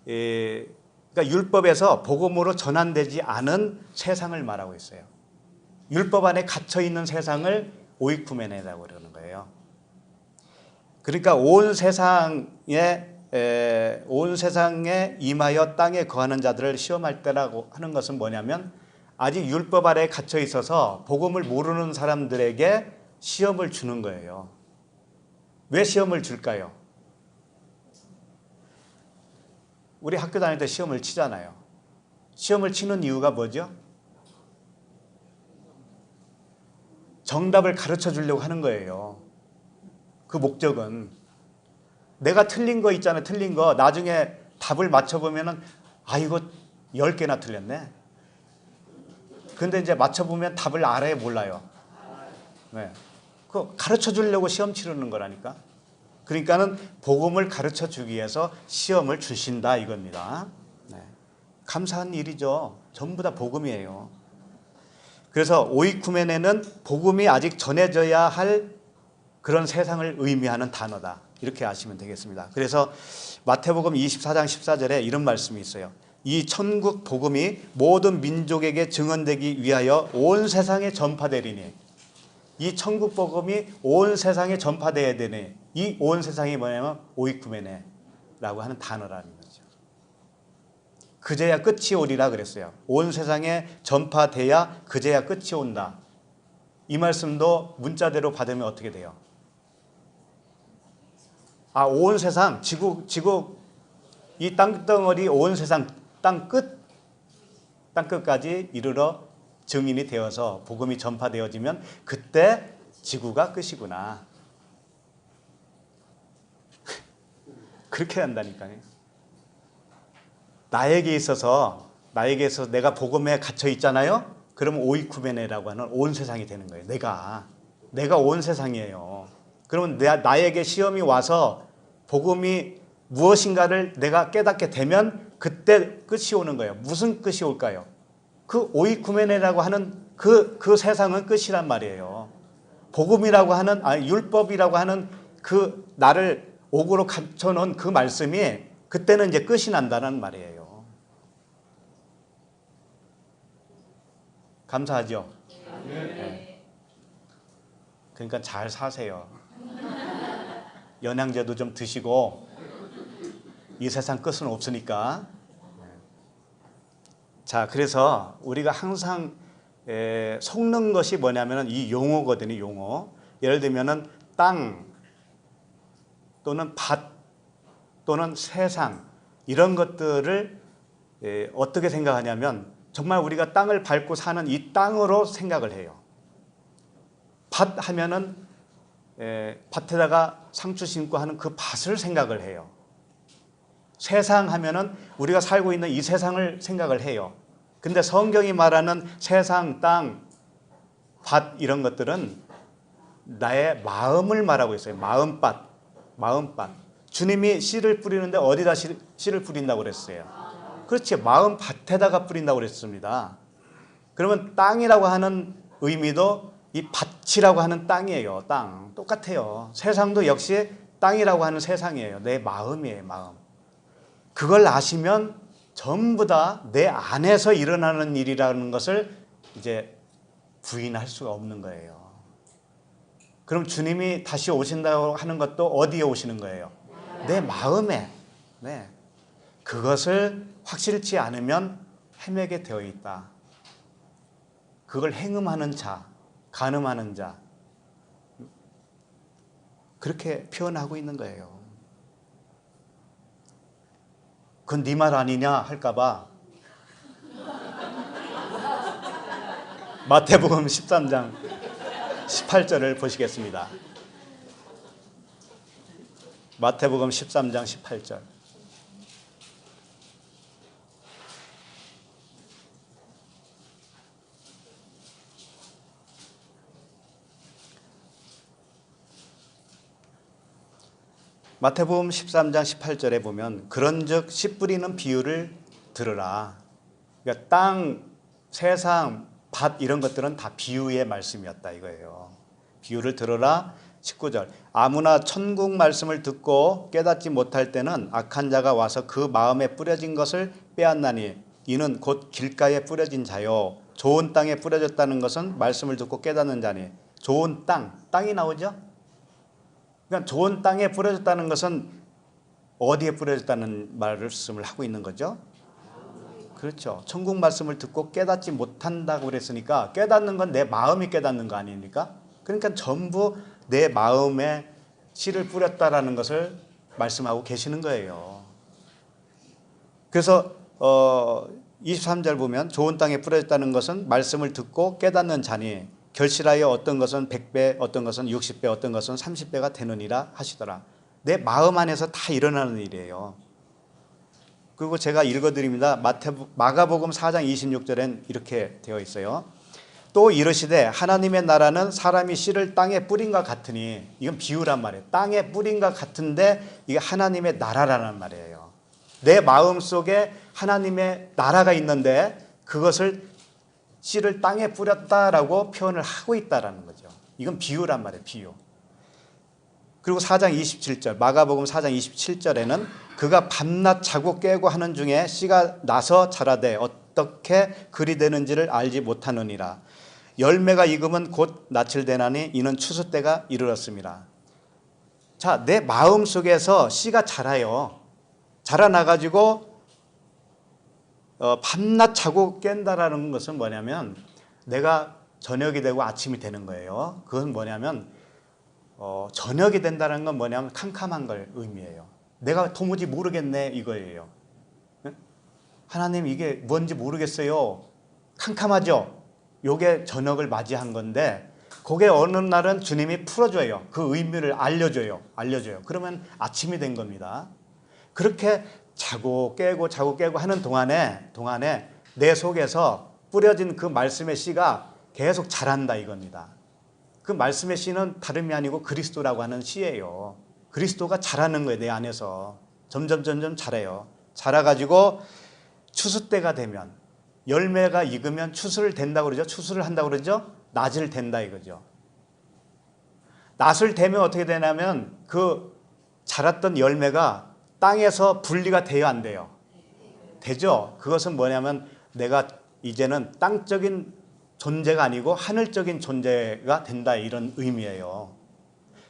그러니까 율법에서 복음으로 전환되지 않은 세상을 말하고 있어요. 율법 안에 갇혀 있는 세상을 오이쿠메네라고 그러는 거예요. 그러니까 온 세상에 임하여 땅에 거하는 자들을 시험할 때라고 하는 것은 뭐냐면 아직 율법 아래에 갇혀 있어서 복음을 모르는 사람들에게 시험을 주는 거예요. 왜 시험을 줄까요? 우리 학교 다닐 때 시험을 치잖아요. 시험을 치는 이유가 뭐죠? 정답을 가르쳐 주려고 하는 거예요. 그 목적은. 내가 틀린 거 있잖아요. 틀린 거. 나중에 답을 맞춰보면은 이거 10개나 틀렸네. 근데 이제 맞춰보면 답을 알아요, 몰라요? 네. 그 가르쳐 주려고 시험 치르는 거라니까. 그러니까는 복음을 가르쳐 주기 위해서 시험을 주신다 이겁니다. 네. 감사한 일이죠. 전부 다 복음이에요. 그래서 오이쿠메네는 복음이 아직 전해져야 할 그런 세상을 의미하는 단어다. 이렇게 아시면 되겠습니다. 그래서 마태복음 24장 14절에 이런 말씀이 있어요. 이 천국 복음이 모든 민족에게 증언되기 위하여 온 세상에 전파되리니. 이 천국 복음이 온 세상에 전파되어야 되니. 이 온 세상이 뭐냐면 오이쿠메네라고 하는 단어라는 거죠. 그제야 끝이 오리라 그랬어요. 온 세상에 전파돼야 그제야 끝이 온다. 이 말씀도 문자대로 받으면 어떻게 돼요? 온 세상, 지구, 이 땅덩어리 온 세상, 땅끝까지 이르러 증인이 되어서 복음이 전파되어지면 그때 지구가 끝이구나. 그렇게 한다니까요. 나에게 있어서 내가 복음에 갇혀 있잖아요. 그러면 오이쿠메네라고 하는 온 세상이 되는 거예요. 내가 온 세상이에요. 그러면 나에게 시험이 와서 복음이 무엇인가를 내가 깨닫게 되면 그때 끝이 오는 거예요. 무슨 끝이 올까요? 그 오이쿠메네라고 하는 그 세상은 끝이란 말이에요. 복음이라고 하는, 율법이라고 하는 그 나를 옥으로 갇혀놓은 그 말씀이 그때는 이제 끝이 난다는 말이에요. 감사하죠? 네. 그러니까 잘 사세요. 영양제도 좀 드시고 이 세상 끝은 없으니까. 자, 그래서 우리가 항상 속는 것이 뭐냐면 이 용어거든요. 용어. 예를 들면은 땅 또는 밭 또는 세상 이런 것들을 어떻게 생각하냐면 정말 우리가 땅을 밟고 사는 이 땅으로 생각을 해요. 밭 하면은 밭에다가 상추 심고 하는 그 밭을 생각을 해요. 세상 하면은 우리가 살고 있는 이 세상을 생각을 해요. 근데 성경이 말하는 세상, 땅, 밭 이런 것들은 나의 마음을 말하고 있어요. 마음밭. 주님이 씨를 뿌리는데 어디다 씨를 뿌린다고 그랬어요? 그렇지. 마음밭에다가 뿌린다고 그랬습니다. 그러면 땅이라고 하는 의미도 이 밭이라고 하는 땅이에요. 땅. 똑같아요. 세상도 역시 땅이라고 하는 세상이에요. 내 마음이에요. 마음. 그걸 아시면 전부 다 내 안에서 일어나는 일이라는 것을 이제 부인할 수가 없는 거예요. 그럼 주님이 다시 오신다고 하는 것도 어디에 오시는 거예요? 내 마음에. 네. 그것을 확실치 않으면 헤매게 되어 있다. 그걸 행음하는 자, 간음하는 자. 그렇게 표현하고 있는 거예요. 그건 네 말 아니냐 할까봐 마태복음 13장 18절을 보시겠습니다. 마태복음 13장 18절. 마태복음 13장 18절에 보면 그런즉 씨 뿌리는 비유를 들으라. 그러니까 땅, 세상, 밭 이런 것들은 다 비유의 말씀이었다 이거예요. 비유를 들으라. 19절. 아무나 천국 말씀을 듣고 깨닫지 못할 때는 악한 자가 와서 그 마음에 뿌려진 것을 빼앗나니 이는 곧 길가에 뿌려진 자요. 좋은 땅에 뿌려졌다는 것은 말씀을 듣고 깨닫는 자니. 좋은 땅이 나오죠? 그러니까 좋은 땅에 뿌려졌다는 것은 어디에 뿌려졌다는 말씀을 하고 있는 거죠? 그렇죠. 천국 말씀을 듣고 깨닫지 못한다고 그랬으니까 깨닫는 건 내 마음이 깨닫는 거 아닙니까? 그러니까 전부 내 마음에 씨를 뿌렸다라는 것을 말씀하고 계시는 거예요. 그래서 23절 보면 좋은 땅에 뿌려졌다는 것은 말씀을 듣고 깨닫는 자니 결실하여 어떤 것은 100배, 어떤 것은 60배, 어떤 것은 30배가 되느니라 하시더라. 내 마음 안에서 다 일어나는 일이에요. 그리고 제가 읽어드립니다. 마가복음 4장 26절엔 이렇게 되어 있어요. 또 이르시되 하나님의 나라는 사람이 씨를 땅에 뿌린과 같으니, 이건 비유란 말이에요. 땅에 뿌린과 같은데 이게 하나님의 나라라는 말이에요. 내 마음속에 하나님의 나라가 있는데 그것을 씨를 땅에 뿌렸다라고 표현을 하고 있다라는 거죠. 이건 비유란 말이에요. 비유. 그리고 4장 27절 마가복음 4장 27절에는 그가 밤낮 자고 깨고 하는 중에 씨가 나서 자라되 어떻게 그리 되는지를 알지 못하느니라. 열매가 익으면 곧 낯을 대나니 이는 추수 때가 이르렀습니다. 자, 내 마음속에서 씨가 자라요. 자라나가지고 밤낮 자고 깬다라는 것은 뭐냐면 내가 저녁이 되고 아침이 되는 거예요. 그건 뭐냐면 저녁이 된다는 건 뭐냐면 캄캄한 걸 의미해요. 내가 도무지 모르겠네 이거예요. 하나님 이게 뭔지 모르겠어요. 캄캄하죠. 요게 저녁을 맞이한 건데 그게 어느 날은 주님이 풀어줘요. 그 의미를 알려줘요. 그러면 아침이 된 겁니다. 그렇게 자고 깨고 하는 동안에 내 속에서 뿌려진 그 말씀의 씨가 계속 자란다 이겁니다. 그 말씀의 씨는 다름이 아니고 그리스도라고 하는 씨예요. 그리스도가 자라는 거예요. 내 안에서 점점 자라요. 자라가지고 추수 때가 되면 열매가 익으면 추수를 된다고 그러죠. 추수를 한다고 그러죠. 낫을 된다 이거죠. 낫을 되면 어떻게 되냐면 그 자랐던 열매가 땅에서 분리가 돼요, 안 돼요? 되죠. 그것은 뭐냐면 내가 이제는 땅적인 존재가 아니고 하늘적인 존재가 된다 이런 의미예요.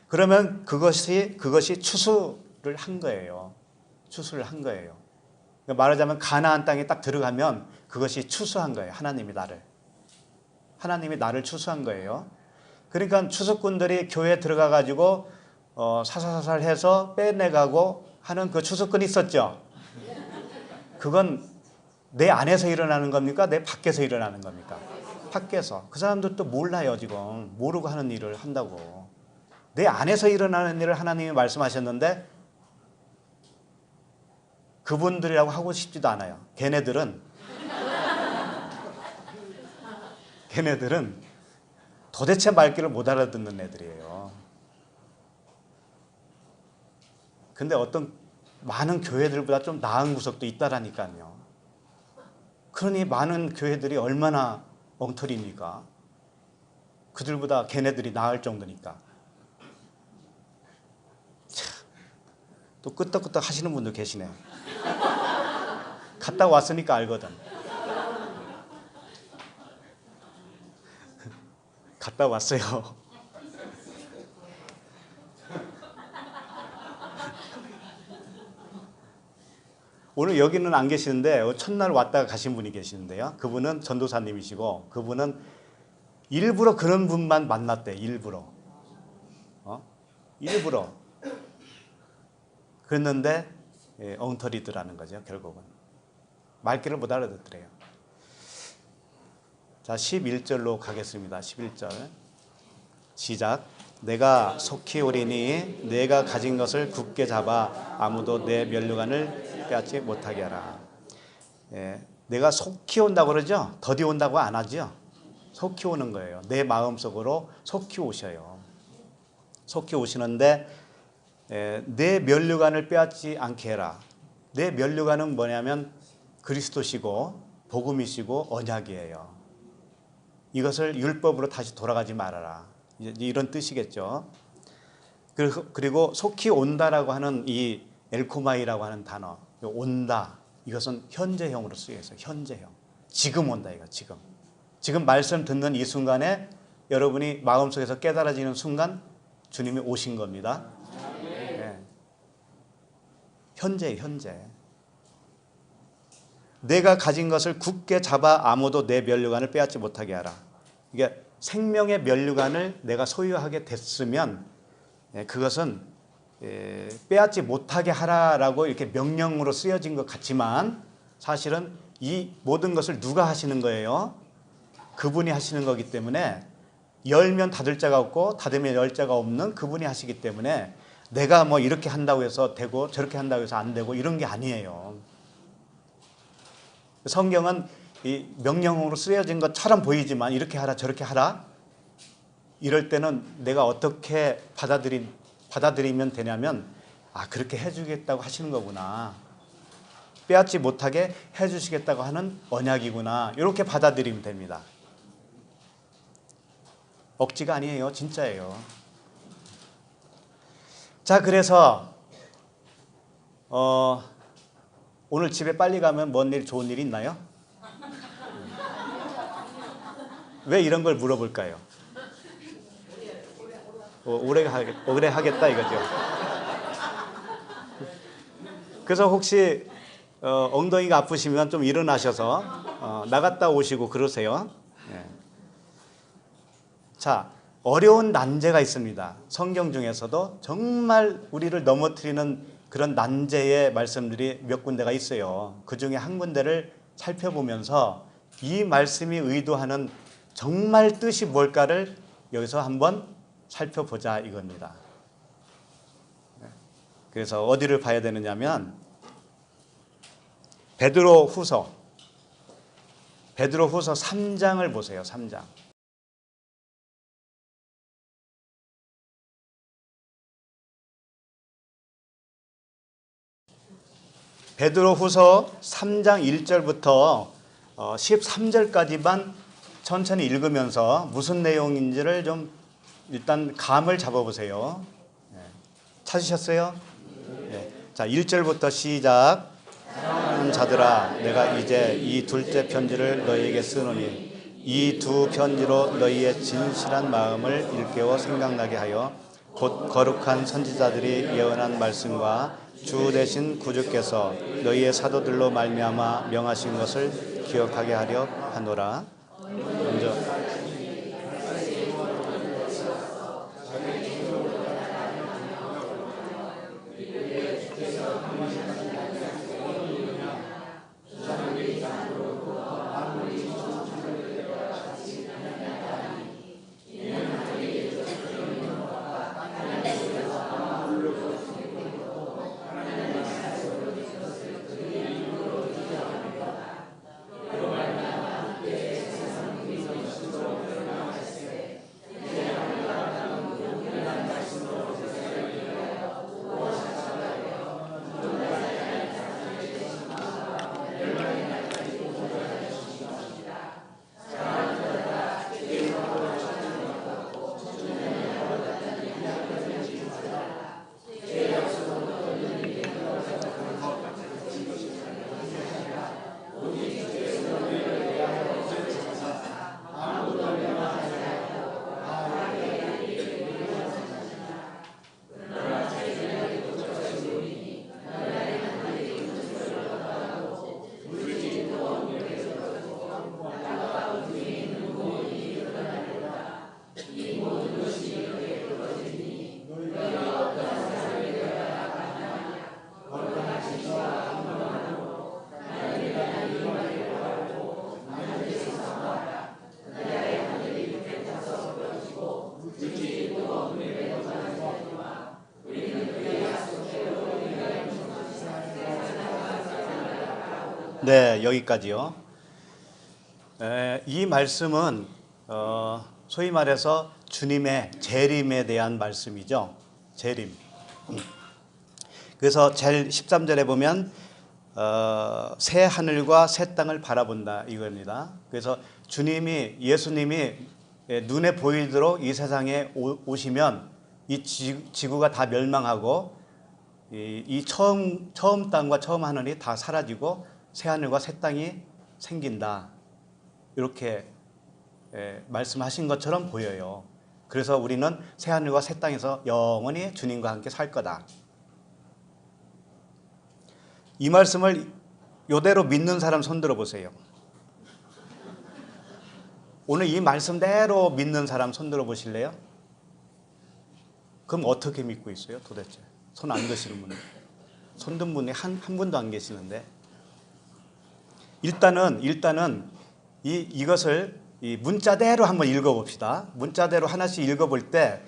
그러면 그것이 추수를 한 거예요. 추수를 한 거예요. 말하자면 가나안 땅에 딱 들어가면 그것이 추수한 거예요. 하나님이 나를 추수한 거예요. 그러니까 추수꾼들이 교회에 들어가 가지고 사살사살 해서 빼내가고 하는 그 추수꾼이 있었죠. 그건 내 안에서 일어나는 겁니까? 내 밖에서 일어나는 겁니까? 밖에서. 그 사람들도 몰라요. 지금 모르고 하는 일을 한다고. 내 안에서 일어나는 일을 하나님이 말씀하셨는데 그분들이라고 하고 싶지도 않아요. 걔네들은 도대체 말귀를 못 알아듣는 애들이에요. 근데 어떤 많은 교회들보다 좀 나은 구석도 있다라니까요. 그러니 많은 교회들이 얼마나 엉터리입니까? 그들보다 걔네들이 나을 정도니까. 참, 또 끄떡끄떡 하시는 분도 계시네. 갔다 왔으니까 알거든. 갔다 왔어요. 오늘 여기는 안 계시는데 첫날 왔다가 가신 분이 계시는데요. 그분은 전도사님이시고 그분은 일부러 그런 분만 만났대. 일부러. 그랬는데 엉터리더라는 거죠. 결국은. 말귀를 못 알아듣더래요. 자, 11절로 가겠습니다. 11절. 시작. 내가 속히 오리니 내가 가진 것을 굳게 잡아 아무도 내 면류관을 빼앗지 못하게 하라. 내가 속히 온다고 그러죠. 더디 온다고 안 하죠. 속히 오는 거예요. 내 마음속으로 속히 오셔요. 속히 오시는데 내 면류관을 빼앗지 않게 해라. 내 면류관은 뭐냐면 그리스도시고 복음이시고 언약이에요. 이것을 율법으로 다시 돌아가지 말아라. 이런 뜻이겠죠. 그리고 속히 온다라고 하는 이 엘코마이라고 하는 단어, 온다. 이것은 현재형으로 쓰여 있어요. 현재형. 지금 온다 이거 지금. 지금 말씀 듣는 이 순간에 여러분이 마음속에서 깨달아지는 순간 주님이 오신 겁니다. 네. 현재. 내가 가진 것을 굳게 잡아 아무도 내 면류관을 빼앗지 못하게 하라. 이게 생명의 면류관을 내가 소유하게 됐으면 그것은 빼앗지 못하게 하라라고 이렇게 명령으로 쓰여진 것 같지만 사실은 이 모든 것을 누가 하시는 거예요? 그분이 하시는 거기 때문에 열면 닫을 자가 없고 닫으면 열 자가 없는 그분이 하시기 때문에 내가 뭐 이렇게 한다고 해서 되고 저렇게 한다고 해서 안 되고 이런 게 아니에요. 성경은 이 명령으로 쓰여진 것처럼 보이지만 이렇게 하라 저렇게 하라 이럴 때는 내가 어떻게 받아들이면 되냐면 그렇게 해주겠다고 하시는 거구나. 빼앗지 못하게 해주시겠다고 하는 언약이구나. 이렇게 받아들이면 됩니다. 억지가 아니에요. 진짜예요. 자, 그래서 오늘 집에 빨리 가면 뭔 일 좋은 일이 있나요? 왜 이런 걸 물어볼까요? 오래 하겠다 이거죠. 그래서 혹시 엉덩이가 아프시면 좀 일어나셔서 나갔다 오시고 그러세요. 네. 자, 어려운 난제가 있습니다. 성경 중에서도 정말 우리를 넘어뜨리는 그런 난제의 말씀들이 몇 군데가 있어요. 그 중에 한 군데를 살펴보면서 이 말씀이 의도하는 정말 뜻이 뭘까를 여기서 한번 살펴보자 이겁니다. 그래서 어디를 봐야 되느냐면 베드로후서 3장을 보세요. 3장. 베드로후서 3장 1절부터 13절까지만 천천히 읽으면서 무슨 내용인지를 좀 일단 감을 잡아보세요. 찾으셨어요? 네. 자, 1절부터 시작. 사랑하는 자들아, 내가 이제 이 둘째 편지를 너희에게 쓰노니 이 두 편지로 너희의 진실한 마음을 일깨워 생각나게 하여 곧 거룩한 선지자들이 예언한 말씀과 주 되신 구주께서 너희의 사도들로 말미암아 명하신 것을 기억하게 하려 하노라. 먼저 네, 여기까지요. 이 말씀은 소위 말해서 주님의 재림에 대한 말씀이죠. 재림. 그래서 제일 13절에 보면 새 하늘과 새 땅을 바라본다 이겁니다. 그래서 예수님이 눈에 보이도록 이 세상에 오시면 이 지구가 다 멸망하고 이 처음 땅과 처음 하늘이 다 사라지고 새 하늘과 새 땅이 생긴다. 이렇게 말씀하신 것처럼 보여요. 그래서 우리는 새 하늘과 새 땅에서 영원히 주님과 함께 살 거다. 이 말씀을 이대로 믿는 사람 손들어 보세요. 오늘 이 말씀대로 믿는 사람 손들어 보실래요? 그럼 어떻게 믿고 있어요 도대체? 손 안 드시는 분들. 손든 분이 한 분도 안 계시는데. 일단은 이것을 이 문자대로 한번 읽어봅시다. 문자대로 하나씩 읽어볼 때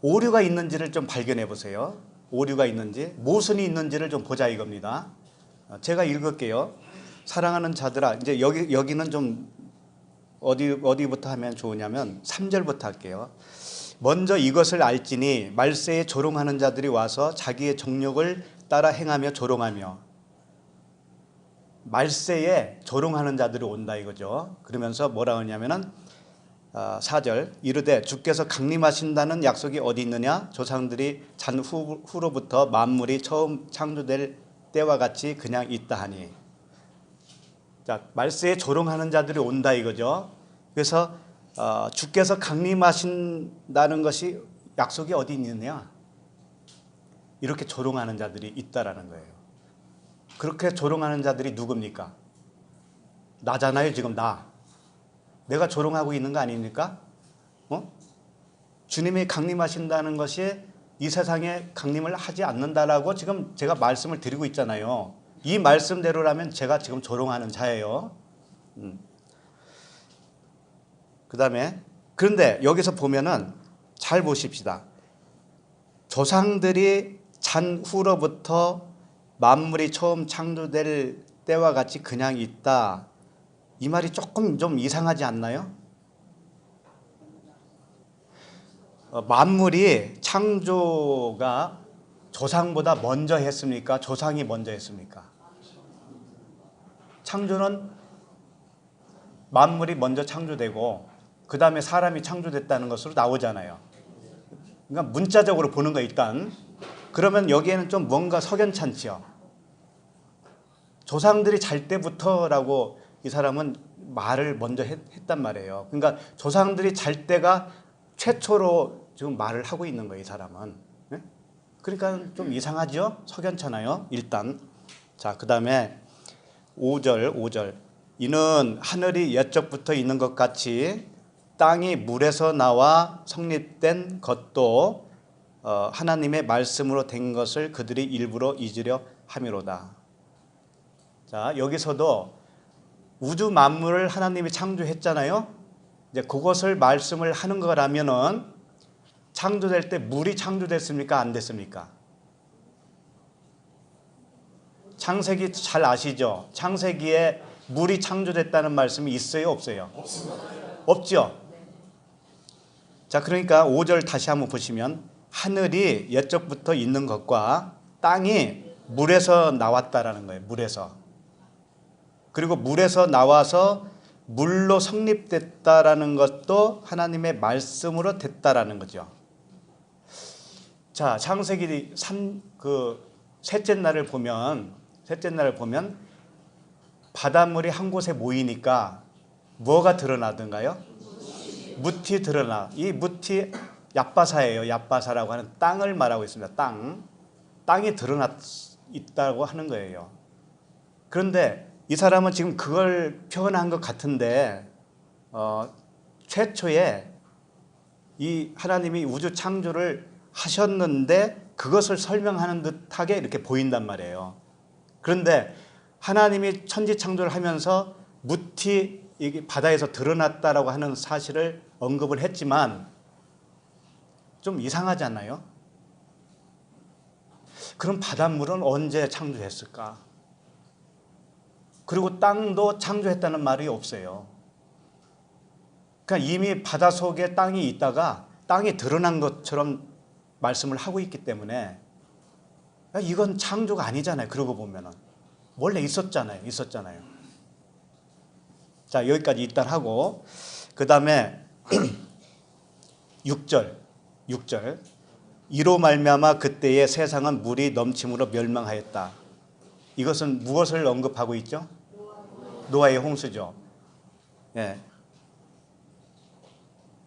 오류가 있는지를 좀 발견해 보세요. 오류가 있는지, 모순이 있는지를 좀 보자 이겁니다. 제가 읽을게요. 사랑하는 자들아, 이제 여기는 좀 어디부터 하면 좋으냐면 3절부터 할게요. 먼저 이것을 알지니 말세에 조롱하는 자들이 와서 자기의 정욕을 따라 행하며 조롱하며. 말세에 조롱하는 자들이 온다 이거죠. 그러면서 뭐라 하냐면은 4절 이르되 주께서 강림하신다는 약속이 어디 있느냐? 조상들이 잔 후로부터 만물이 처음 창조될 때와 같이 그냥 있다 하니. 자, 말세에 조롱하는 자들이 온다 이거죠. 그래서 주께서 강림하신다는 것이 약속이 어디 있느냐? 이렇게 조롱하는 자들이 있다라는 거예요. 그렇게 조롱하는 자들이 누굽니까? 나잖아요, 지금 나. 내가 조롱하고 있는 거 아닙니까? 주님이 강림하신다는 것이 이 세상에 강림을 하지 않는다라고 지금 제가 말씀을 드리고 있잖아요. 이 말씀대로라면 제가 지금 조롱하는 자예요. 그 다음에 그런데 여기서 보면은 잘 보십시다. 조상들이 잔 후로부터 만물이 처음 창조될 때와 같이 그냥 있다. 이 말이 조금 좀 이상하지 않나요? 만물이 창조가 조상보다 먼저 했습니까? 조상이 먼저 했습니까? 창조는 만물이 먼저 창조되고 그 다음에 사람이 창조됐다는 것으로 나오잖아요. 그러니까 문자적으로 보는 거 일단. 그러면 여기에는 좀 뭔가 석연찮지요. 조상들이 잘 때부터라고 이 사람은 말을 먼저 했단 말이에요. 그러니까 조상들이 잘 때가 최초로 지금 말을 하고 있는 거예요, 이 사람은. 네? 그러니까 좀 이상하죠? 석연찮아요, 일단. 자, 그 다음에 5절. 이는 하늘이 옛적부터 있는 것 같이 땅이 물에서 나와 성립된 것도 하나님의 말씀으로 된 것을 그들이 일부러 잊으려 함이로다. 자, 여기서도 우주 만물을 하나님이 창조했잖아요. 이제 그것을 말씀을 하는 거라면은 창조될 때 물이 창조됐습니까? 안 됐습니까? 창세기 잘 아시죠? 창세기에 물이 창조됐다는 말씀이 있어요? 없어요? 없죠? 자, 그러니까 5절 다시 한번 보시면 하늘이 옛적부터 있는 것과 땅이 물에서 나왔다라는 거예요. 물에서. 그리고 물에서 나와서 물로 성립됐다라는 것도 하나님의 말씀으로 됐다라는 거죠. 자, 창세기 셋째 날을 보면 바닷물이 한 곳에 모이니까 뭐가 드러나던가요? 뭇이 드러나. 이 뭇이 얍바사예요. 얍바사라고 하는 땅을 말하고 있습니다. 땅이 드러나 있다고 하는 거예요. 그런데 이 사람은 지금 그걸 표현한 것 같은데 최초에 이 하나님이 우주 창조를 하셨는데 그것을 설명하는 듯하게 이렇게 보인단 말이에요. 그런데 하나님이 천지 창조를 하면서 뭇이 바다에서 드러났다라고 하는 사실을 언급을 했지만 좀 이상하지 않나요? 그럼 바닷물은 언제 창조했을까? 그리고 땅도 창조했다는 말이 없어요. 그러니까 이미 바다 속에 땅이 있다가 땅이 드러난 것처럼 말씀을 하고 있기 때문에 이건 창조가 아니잖아요. 그러고 보면은 원래 있었잖아요. 자, 여기까지 일단 하고 그 다음에 6절 이로 말미암아 그때의 세상은 물이 넘침으로 멸망하였다. 이것은 무엇을 언급하고 있죠? 노아의 홍수죠. 예.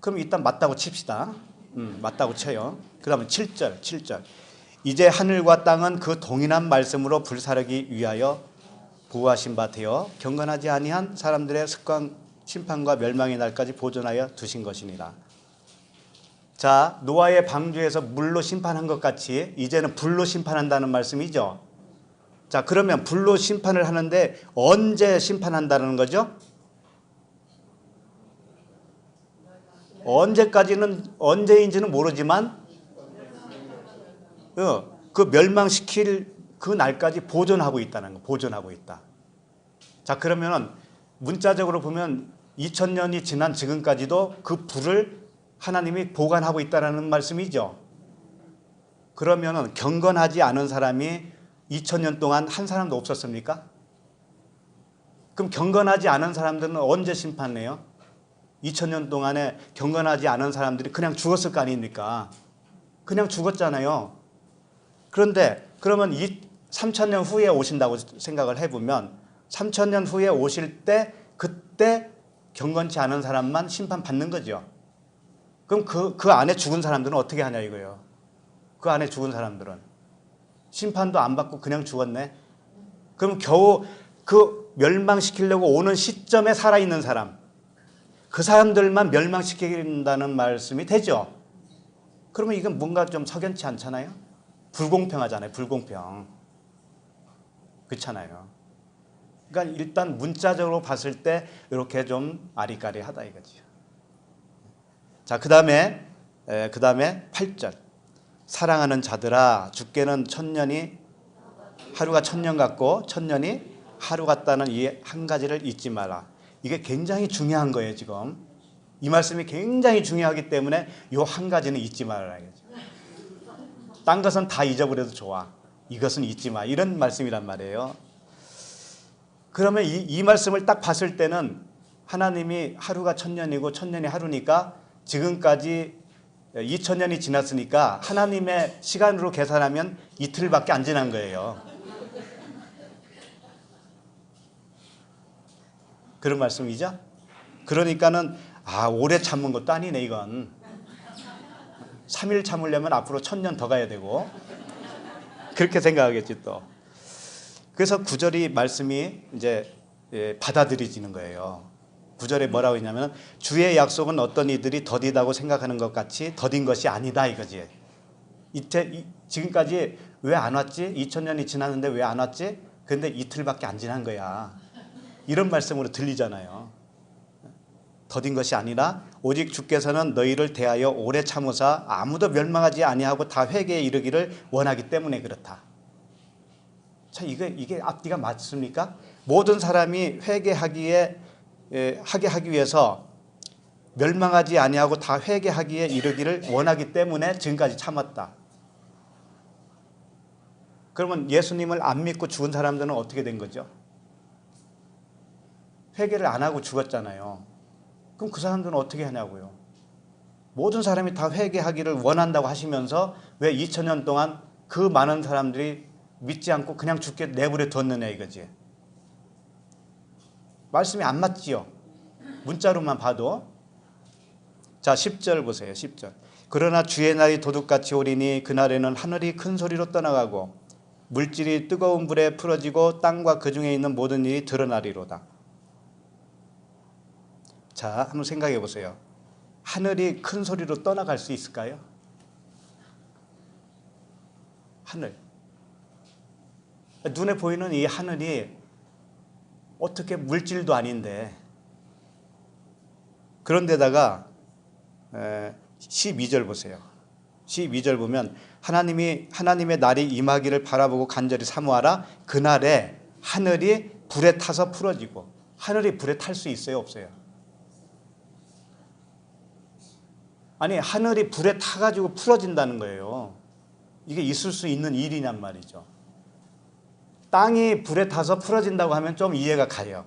그럼 일단 맞다고 칩시다. 맞다고 쳐요. 그 다음에 7절 이제 하늘과 땅은 그 동일한 말씀으로 불사르기 위하여 부하신 바 되어 경건하지 아니한 사람들의 습관 심판과 멸망의 날까지 보존하여 두신 것이니라. 자, 노아의 방주에서 물로 심판한 것 같이 이제는 불로 심판한다는 말씀이죠. 자, 그러면 불로 심판을 하는데 언제 심판한다는 거죠? 언제인지는 모르지만 그 멸망시킬 그 날까지 보존하고 있다는 거. 보존하고 있다. 자, 그러면 문자적으로 보면 2000년이 지난 지금까지도 그 불을 하나님이 보관하고 있다는 말씀이죠. 그러면 경건하지 않은 사람이 2000년 동안 한 사람도 없었습니까? 그럼 경건하지 않은 사람들은 언제 심판해요? 2000년 동안에 경건하지 않은 사람들이 그냥 죽었을 거 아닙니까? 그냥 죽었잖아요. 그런데 그러면 3000년 후에 오신다고 생각을 해보면 3000년 후에 오실 때 그때 경건치 않은 사람만 심판받는 거죠. 그럼 그 안에 죽은 사람들은 어떻게 하냐 이거예요. 그 안에 죽은 사람들은 심판도 안 받고 그냥 죽었네. 그럼 겨우 그 멸망시키려고 오는 시점에 살아있는 사람, 그 사람들만 멸망시킨다는 말씀이 되죠. 그러면 이건 뭔가 좀 석연치 않잖아요. 불공평하잖아요. 불공평. 그렇잖아요. 그러니까 일단 문자적으로 봤을 때 이렇게 좀 아리까리하다 이거지요. 자, 그다음에 8절. 사랑하는 자들아, 주께는 하루가 천년 같고 천년이 하루 같다는 이 한 가지를 잊지 마라. 이게 굉장히 중요한 거예요. 지금 이 말씀이 굉장히 중요하기 때문에 이 한 가지는 잊지 말아라 이거죠. 딴 것은 다 잊어버려도 좋아. 이것은 잊지 마. 이런 말씀이란 말이에요. 그러면 이 말씀을 딱 봤을 때는 하나님이 하루가 천년이고 천년이 하루니까 지금까지 2000년이 지났으니까 하나님의 시간으로 계산하면 이틀밖에 안 지난 거예요. 그런 말씀이죠. 그러니까는 오래 참은 것도 아니네 이건. 3일 참으려면 앞으로 1000년 더 가야 되고 그렇게 생각하겠지 또. 그래서 9절이 말씀이 이제 받아들여지는 거예요. 9절에 뭐라고 했냐면 주의 약속은 어떤 이들이 더디다고 생각하는 것 같이 더딘 것이 아니다 이거지. 지금까지 왜 안 왔지? 2000년이 지났는데 왜 안 왔지? 근데 이틀밖에 안 지난 거야. 이런 말씀으로 들리잖아요. 더딘 것이 아니라 오직 주께서는 너희를 대하여 오래 참으사 아무도 멸망하지 아니하고 다 회개에 이르기를 원하기 때문에 그렇다. 자, 이게 앞뒤가 맞습니까? 모든 사람이 회개하게 하기 위해서 멸망하지 아니하고 다 회개하기에 이르기를 원하기 때문에 지금까지 참았다. 그러면 예수님을 안 믿고 죽은 사람들은 어떻게 된 거죠? 회개를 안 하고 죽었잖아요. 그럼 그 사람들은 어떻게 하냐고요? 모든 사람이 다 회개하기를 원한다고 하시면서 왜 2000년 동안 그 많은 사람들이 믿지 않고 그냥 죽게 내버려 뒀느냐 이거지. 말씀이 안 맞지요. 문자로만 봐도. 자, 10절 보세요. 10절. 그러나 주의 날이 도둑같이 오리니 그날에는 하늘이 큰 소리로 떠나가고 물질이 뜨거운 불에 풀어지고 땅과 그 중에 있는 모든 일이 드러나리로다. 자, 한번 생각해 보세요. 하늘이 큰 소리로 떠나갈 수 있을까요? 하늘. 눈에 보이는 이 하늘이 어떻게 물질도 아닌데, 그런데다가 12절 보세요. 12절 보면 하나님의 날이 임하기를 바라보고 간절히 사모하라. 그날에 하늘이 불에 타서 풀어지고. 하늘이 불에 탈 수 있어요, 없어요? 아니, 하늘이 불에 타가지고 풀어진다는 거예요. 이게 있을 수 있는 일이냔 말이죠. 땅이 불에 타서 풀어진다고 하면 좀 이해가 가요.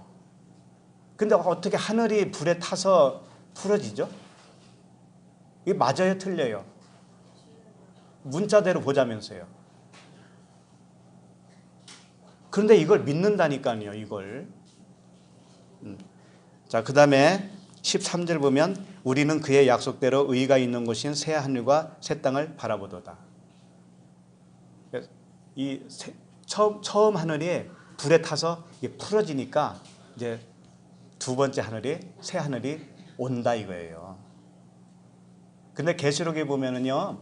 근데 어떻게 하늘이 불에 타서 풀어지죠? 이게 맞아요, 틀려요? 문자대로 보자면서요. 그런데 이걸 믿는다니까요, 이걸. 자, 그 다음에 13절 보면 우리는 그의 약속대로 의가 있는 곳인 새 하늘과 새 땅을 바라보도다. 처음 하늘이 불에 타서 풀어지니까 이제 두 번째 하늘이 새 하늘이 온다 이거예요. 근데 계시록에 보면은요,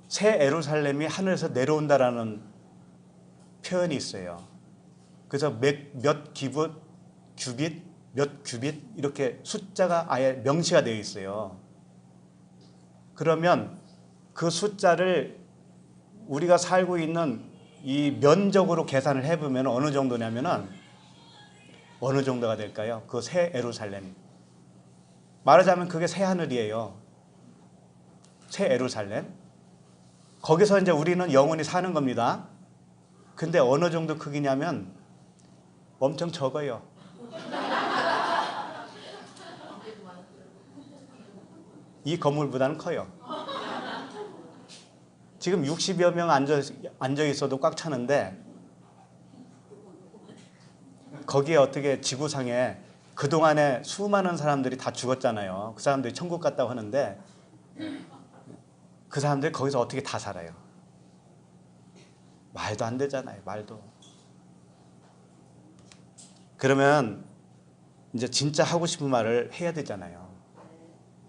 새 예루살렘이 하늘에서 내려온다라는 표현이 있어요. 그래서 몇 규빗 이렇게 숫자가 아예 명시가 되어 있어요. 그러면 그 숫자를 우리가 살고 있는 이 면적으로 계산을 해보면 어느 정도냐면은 어느 정도가 될까요? 그 새 예루살렘. 말하자면 그게 새 하늘이에요. 새 예루살렘. 거기서 이제 우리는 영원히 사는 겁니다. 근데 어느 정도 크기냐면 엄청 적어요. 이 건물보다는 커요. 지금 60여 명 앉아 있어도 꽉 차는데 거기에 어떻게 지구상에 그동안에 수많은 사람들이 다 죽었잖아요. 그 사람들이 천국 갔다고 하는데 그 사람들이 거기서 어떻게 다 살아요? 말도 안 되잖아요. 말도. 그러면 이제 진짜 하고 싶은 말을 해야 되잖아요.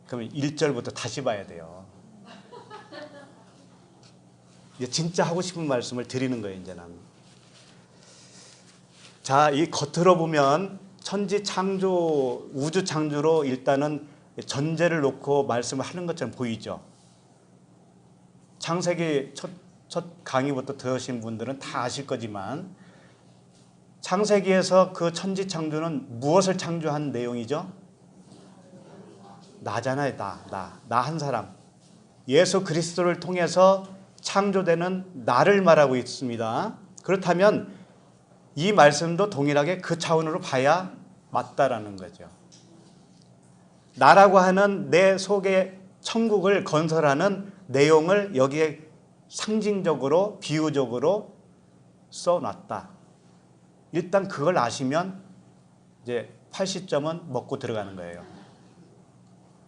그러면 1절부터 다시 봐야 돼요. 이제 진짜 하고 싶은 말씀을 드리는 거예요, 이제는. 자, 이 겉으로 보면 천지 창조, 우주 창조로 일단은 전제를 놓고 말씀을 하는 것처럼 보이죠. 창세기 첫 강의부터 들으신 분들은 다 아실 거지만 창세기에서 그 천지 창조는 무엇을 창조한 내용이죠? 나잖아요. 나 한 사람. 예수 그리스도를 통해서 창조되는 나를 말하고 있습니다. 그렇다면 이 말씀도 동일하게 그 차원으로 봐야 맞다라는 거죠. 나라고 하는 내 속에 천국을 건설하는 내용을 여기에 상징적으로 비유적으로 써놨다. 일단 그걸 아시면 이제 80점은 먹고 들어가는 거예요.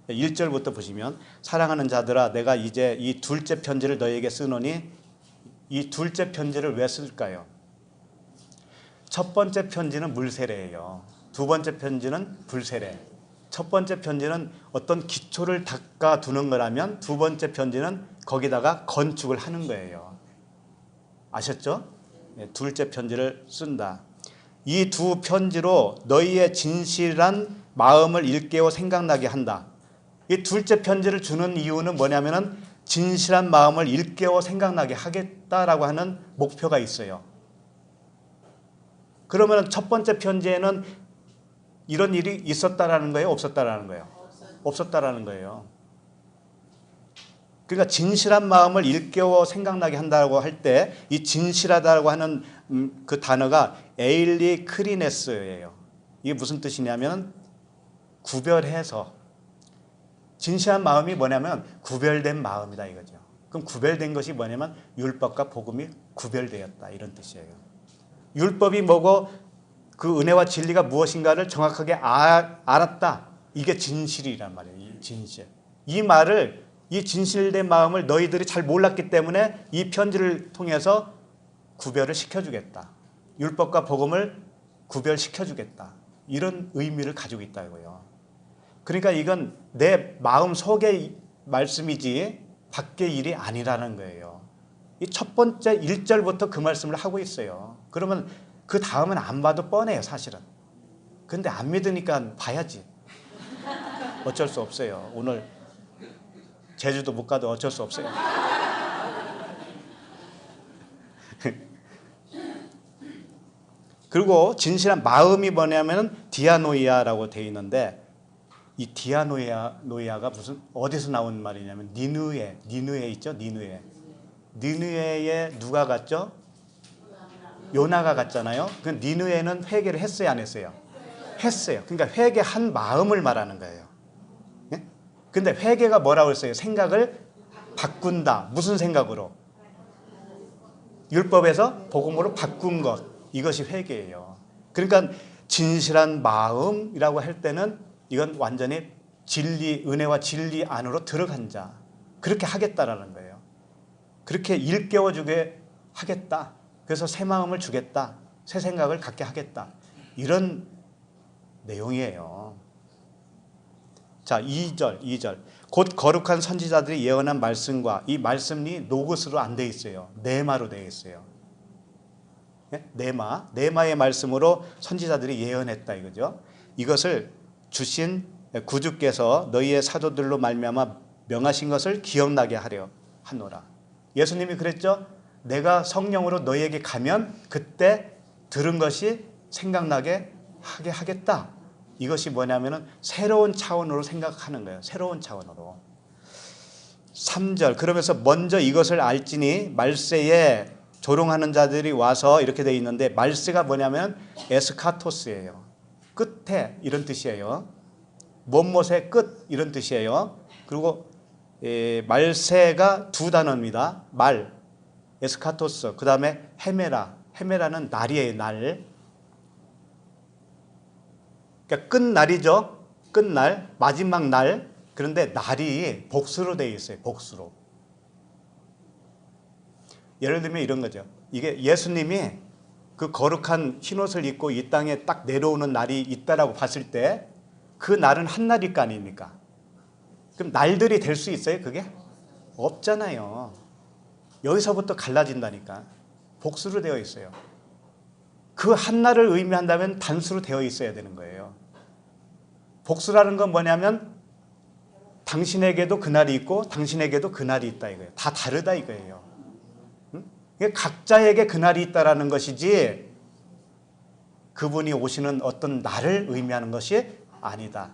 1절부터 보시면 사랑하는 자들아 내가 이제 이 둘째 편지를 너희에게 쓰노니 이 둘째 편지를 왜 쓸까요? 첫 번째 편지는 물세례예요. 두 번째 편지는 불세례. 첫 번째 편지는 어떤 기초를 닦아두는 거라면 두 번째 편지는 거기다가 건축을 하는 거예요. 아셨죠? 네, 둘째 편지를 쓴다. 이 두 편지로 너희의 진실한 마음을 일깨워 생각나게 한다. 이 둘째 편지를 주는 이유는 뭐냐면은 진실한 마음을 일깨워 생각나게 하겠다라고 하는 목표가 있어요. 그러면 첫 번째 편지에는 이런 일이 있었다라는 거예요? 없었다라는 거예요? 없었다라는 거예요. 그러니까 진실한 마음을 일깨워 생각나게 한다고 할 때 이 진실하다고 하는 그 단어가 에일리 크리네스예요. 이게 무슨 뜻이냐면 구별해서 진실한 마음이 뭐냐면 구별된 마음이다 이거죠. 그럼 구별된 것이 뭐냐면 율법과 복음이 구별되었다 이런 뜻이에요. 율법이 뭐고 그 은혜와 진리가 무엇인가를 정확하게 알았다. 이게 진실이란 말이에요. 이 진실. 이 말을 이 진실된 마음을 너희들이 잘 몰랐기 때문에 이 편지를 통해서 구별을 시켜주겠다. 율법과 복음을 구별시켜주겠다. 이런 의미를 가지고 있다고요. 그러니까 이건 내 마음 속의 말씀이지 밖의 일이 아니라는 거예요. 이 첫 번째 1절부터 그 말씀을 하고 있어요. 그러면 그 다음은 안 봐도 뻔해요, 사실은. 근데 안 믿으니까 봐야지. 어쩔 수 없어요. 오늘 제주도 못 가도 어쩔 수 없어요. 그리고 진실한 마음이 뭐냐면 디아노이아라고 되어 있는데 이 디아노이아가 무슨 어디서 나온 말이냐면 니느웨 있죠? 니느웨에 누가 갔죠? 요나가 갔잖아요. 그 니느웨는 회개를 했어요, 안 했어요? 했어요. 그러니까 회개한 마음을 말하는 거예요. 예? 근데 회개가 뭐라고 했어요? 생각을 바꾼다. 무슨 생각으로? 율법에서 복음으로 바꾼 것. 이것이 회개예요. 그러니까 진실한 마음이라고 할 때는 이건 완전히 진리, 은혜와 진리 안으로 들어간 자. 그렇게 하겠다라는 거예요. 그렇게 일깨워주게 하겠다. 그래서 새 마음을 주겠다. 새 생각을 갖게 하겠다. 이런 내용이에요. 자, 2절. 곧 거룩한 선지자들이 예언한 말씀과 이 말씀이 노고스로 안 돼 있어요. 네마로 되어 있어요. 네마의 말씀으로 선지자들이 예언했다 이거죠. 이것을 주신 구주께서 너희의 사도들로 말미암아 명하신 것을 기억나게 하려 하노라. 예수님이 그랬죠. 내가 성령으로 너희에게 가면 그때 들은 것이 생각나게 하게 하겠다. 이것이 뭐냐면은 새로운 차원으로 생각하는 거예요. 새로운 차원으로. 3절. 그러면서 먼저 이것을 알지니 말세에 조롱하는 자들이 와서 이렇게 되어 있는데 말세가 뭐냐면 에스카토스예요. 끝에 이런 뜻이에요. 못못의 끝 이런 뜻이에요. 그리고 말세가 두 단어입니다. 말, 에스카토스. 그 다음에 헤메라. 헤메라는 날이에요. 날. 그러니까 끝날이죠. 끝날. 마지막 날. 그런데 날이 복수로 되어 있어요. 복수로. 예를 들면 이런 거죠. 이게 예수님이 그 거룩한 흰옷을 입고 이 땅에 딱 내려오는 날이 있다라고 봤을 때 그 날은 한 날일 거 아닙니까? 그럼 날들이 될 수 있어요, 그게? 없잖아요. 여기서부터 갈라진다니까. 복수로 되어 있어요. 그 한 날을 의미한다면 단수로 되어 있어야 되는 거예요. 복수라는 건 뭐냐면 당신에게도 그날이 있고 당신에게도 그날이 있다 이거예요. 다 다르다 이거예요. 응? 각자에게 그날이 있다라는 것이지 그분이 오시는 어떤 날을 의미하는 것이 아니다.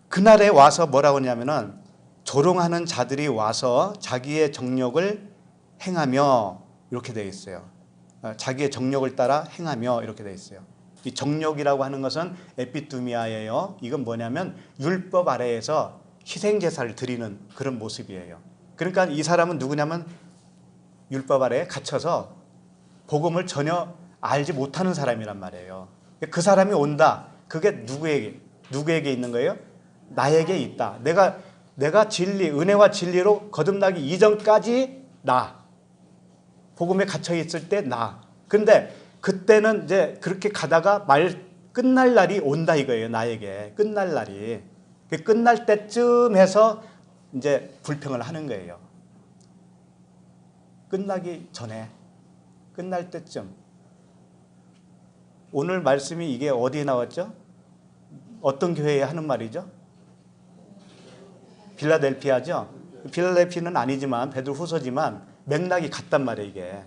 그날에 와서 뭐라고 하냐면은 조롱하는 자들이 와서 자기의 정욕을 행하며 이렇게 되어 있어요. 자기의 정욕을 따라 행하며 이렇게 되어 있어요. 이 정욕이라고 하는 것은 에피투미아예요. 이건 뭐냐면 율법 아래에서 희생제사를 드리는 그런 모습이에요. 그러니까 이 사람은 누구냐면 율법 아래에 갇혀서 복음을 전혀 알지 못하는 사람이란 말이에요. 그 사람이 온다. 그게 누구에게 있는 거예요? 나에게 있다. 내가 진리, 은혜와 진리로 거듭나기 이전까지 나. 복음에 갇혀 있을 때 나. 근데 그때는 이제 그렇게 가다가 끝날 날이 온다 이거예요. 나에게. 끝날 날이. 끝날 때쯤 해서 이제 불평을 하는 거예요. 끝나기 전에. 끝날 때쯤. 오늘 말씀이 이게 어디에 나왔죠? 어떤 교회에 하는 말이죠? 빌라델피아죠? 빌라델피아는 아니지만 베드로후서지만 맥락이 같단 말이에요, 이게.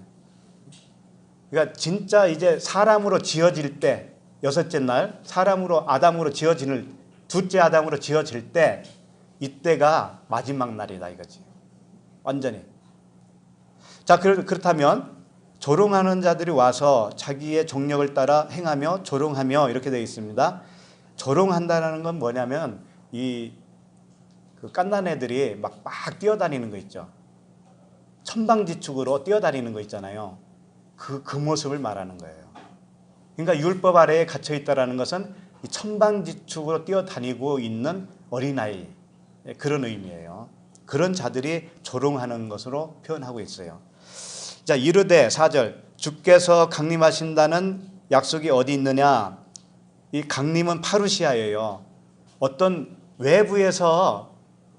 그러니까 진짜 이제 사람으로 지어질 때 여섯째 날 사람으로 아담으로 지어지는 둘째 아담으로 지어질 때 이때가 마지막 날이다 이거지. 완전히. 자, 그렇다면 조롱하는 자들이 와서 자기의 정력을 따라 행하며 조롱하며 이렇게 되어 있습니다. 조롱한다는 건 뭐냐면 그 깐난 애들이 막 뛰어다니는 거 있죠. 천방지축으로 뛰어다니는 거 있잖아요. 그 모습을 말하는 거예요. 그러니까 율법 아래에 갇혀 있다라는 것은 이 천방지축으로 뛰어다니고 있는 어린아이 그런 의미예요. 그런 자들이 조롱하는 것으로 표현하고 있어요. 자, 이르되 4절 주께서 강림하신다는 약속이 어디 있느냐? 이 강림은 파루시아예요. 어떤 외부에서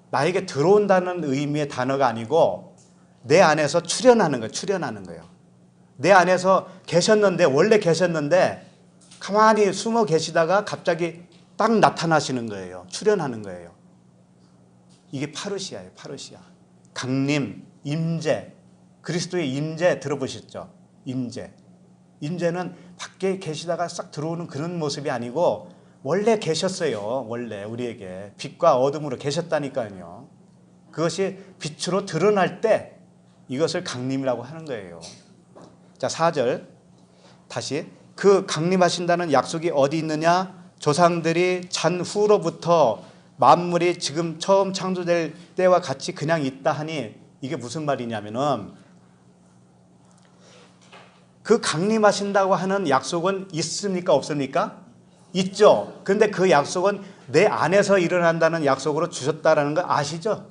나에게 들어온다는 의미의 단어가 아니고 내 안에서 출현하는 거예요. 내 안에서 원래 계셨는데 가만히 숨어 계시다가 갑자기 딱 나타나시는 거예요. 출현하는 거예요. 이게 파루시아예요. 파루시아. 강림, 임재. 그리스도의 임재 들어보셨죠? 임재. 임재는 밖에 계시다가 싹 들어오는 그런 모습이 아니고 원래 계셨어요. 원래 우리에게 빛과 어둠으로 계셨다니까요. 그것이 빛으로 드러날 때 이것을 강림이라고 하는 거예요. 자, 4절 다시 그 강림하신다는 약속이 어디 있느냐? 조상들이 잔 후로부터 만물이 지금 처음 창조될 때와 같이 그냥 있다 하니 이게 무슨 말이냐면은 그 강림하신다고 하는 약속은 있습니까? 없습니까? 있죠. 그런데 그 약속은 내 안에서 일어난다는 약속으로 주셨다라는 거 아시죠?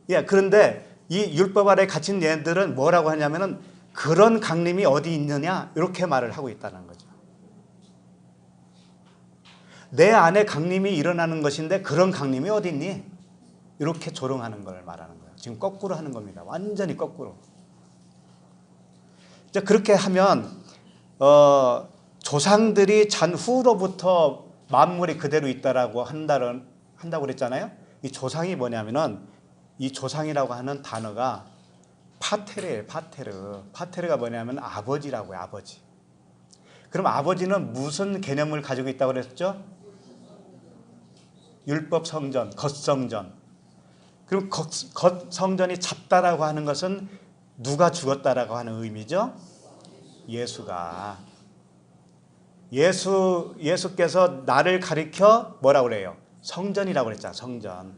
예, 그런데 이 율법 아래 갇힌 얘들은 뭐라고 하냐면은 그런 강림이 어디 있느냐? 이렇게 말을 하고 있다는 거죠. 내 안에 강림이 일어나는 것인데 그런 강림이 어디 있니? 이렇게 조롱하는 걸 말하는 거예요. 지금 거꾸로 하는 겁니다. 완전히 거꾸로. 이제 그렇게 하면 조상들이 잔 후로부터 만물이 그대로 있다라고 한다고 그랬잖아요. 이 조상이 뭐냐면은 이 조상이라고 하는 단어가 파테르예요. 파테르가 뭐냐면 아버지라고요. 아버지. 그럼 아버지는 무슨 개념을 가지고 있다고 그랬죠? 율법 성전, 겉성전. 그럼 겉성전이 잤다라고 하는 것은 누가 죽었다라고 하는 의미죠? 예수가. 예수께서 나를 가리켜 뭐라고 그래요? 성전이라고 그랬잖아. 성전.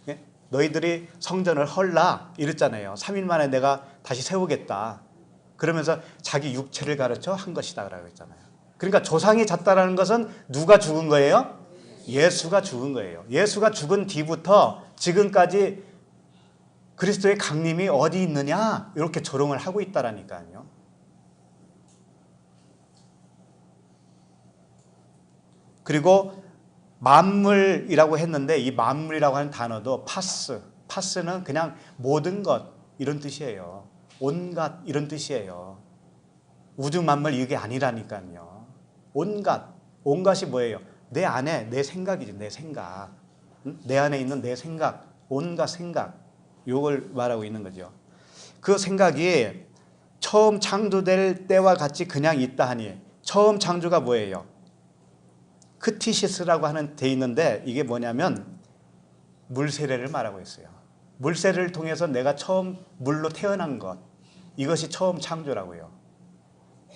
예? 너희들이 성전을 헐라 이랬잖아요. 3일 만에 내가 다시 세우겠다. 그러면서 자기 육체를 가르쳐 한 것이다 라고 했잖아요. 그러니까 조상이 잤다라는 것은 누가 죽은 거예요? 예수가 죽은 거예요. 예수가 죽은 뒤부터 지금까지 그리스도의 강림이 어디 있느냐 이렇게 조롱을 하고 있다라니까요. 그리고 만물이라고 했는데 이 만물이라고 하는 단어도 파스는 그냥 모든 것 이런 뜻이에요. 온갖 이런 뜻이에요. 우주 만물 이게 아니라니까요. 온갖이 뭐예요? 내 안에 내 생각이지. 내 생각. 내 안에 있는 내 생각, 온갖 생각, 이걸 말하고 있는 거죠. 그 생각이 처음 창조될 때와 같이 그냥 있다 하니, 처음 창조가 뭐예요? 크티시스라고 하는 데 있는데, 이게 뭐냐면 물세례를 말하고 있어요. 물세례를 통해서 내가 처음 물로 태어난 것, 이것이 처음 창조라고요.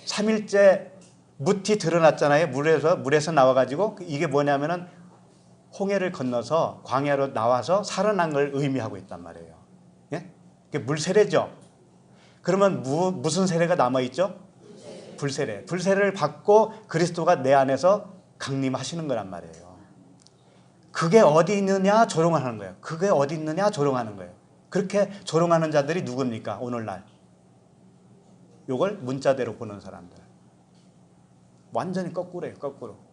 3일째 무티 드러났잖아요. 물에서 나와가지고, 이게 뭐냐면은 홍해를 건너서 광야로 나와서 살아난 걸 의미하고 있단 말이에요. 예? 그게 물세례죠. 그러면 무슨 세례가 남아있죠? 불세례. 불세례를 받고 그리스도가 내 안에서 강림하시는 거란 말이에요. 그게 어디 있느냐 조롱을 하는 거예요. 그게 어디 있느냐 조롱하는 거예요. 그렇게 조롱하는 자들이 누굽니까? 오늘날. 요걸 문자대로 보는 사람들. 완전히 거꾸로예요. 거꾸로.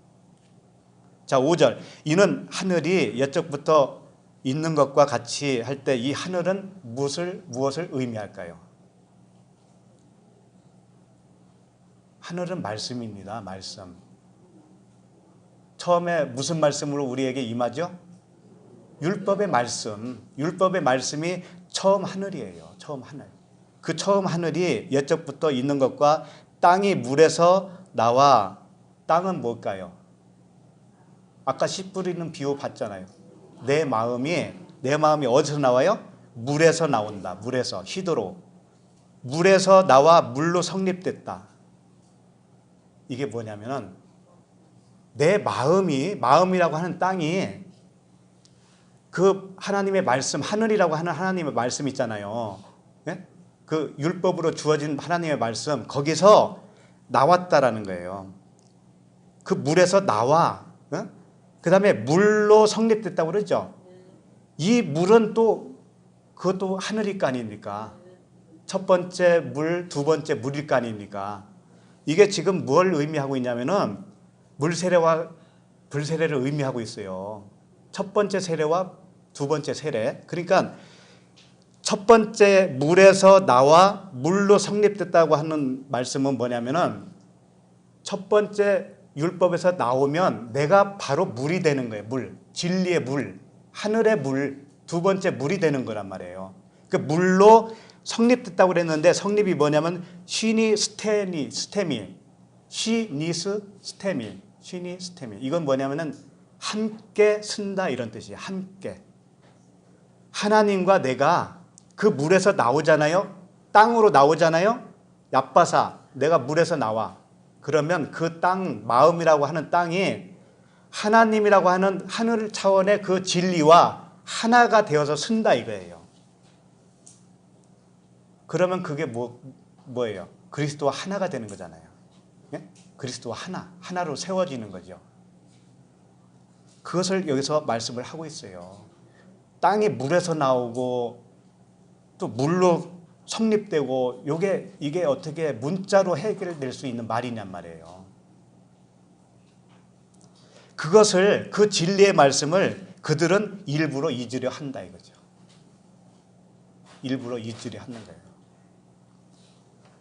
자, 5절. 이는 하늘이 옛적부터 있는 것과 같이 할 때 이 하늘은 무엇을 의미할까요? 하늘은 말씀입니다. 말씀. 처음에 무슨 말씀으로 우리에게 임하죠? 율법의 말씀. 율법의 말씀이 처음 하늘이에요. 처음 하늘. 그 처음 하늘이 옛적부터 있는 것과 땅이 물에서 나와. 땅은 뭘까요? 아까 씨 뿌리는 비유 봤잖아요. 내 마음이 어디서 나와요? 물에서 나온다. 물에서. 히드로. 물에서 나와 물로 성립됐다. 이게 뭐냐면은 내 마음이라고 하는 땅이 그 하나님의 말씀, 하늘이라고 하는 하나님의 말씀 있잖아요. 예? 그 율법으로 주어진 하나님의 말씀, 거기서 나왔다라는 거예요. 그 물에서 나와. 예? 그 다음에 물로 성립됐다고 그러죠. 이 물은 또 그것도 하늘일 거 아닙니까? 첫 번째 물, 두 번째 물일 거 아닙니까? 이게 지금 뭘 의미하고 있냐면은 물세례와 불세례를 의미하고 있어요. 첫 번째 세례와 두 번째 세례. 그러니까 첫 번째 물에서 나와 물로 성립됐다고 하는 말씀은 뭐냐면은 첫 번째 율법에서 나오면 내가 바로 물이 되는 거예요. 물. 진리의 물. 하늘의 물. 두 번째 물이 되는 거란 말이에요. 그 물로 성립됐다고 그랬는데 성립이 뭐냐면 시니 스테미. 이건 뭐냐면은 함께 쓴다 이런 뜻이에요. 함께. 하나님과 내가 그 물에서 나오잖아요. 땅으로 나오잖아요. 얍바사. 내가 물에서 나와. 그러면 그 땅, 마음이라고 하는 땅이 하나님이라고 하는 하늘 차원의 그 진리와 하나가 되어서 쓴다 이거예요. 그러면 그게 뭐예요? 그리스도와 하나가 되는 거잖아요. 예? 그리스도와 하나로 세워지는 거죠. 그것을 여기서 말씀을 하고 있어요. 땅이 물에서 나오고 또 물로 성립되고 이게 어떻게 문자로 해결될 수 있는 말이냔 말이에요. 그것을 그 진리의 말씀을 그들은 일부러 잊으려 한다 이거죠. 일부러 잊으려 하는 거예요.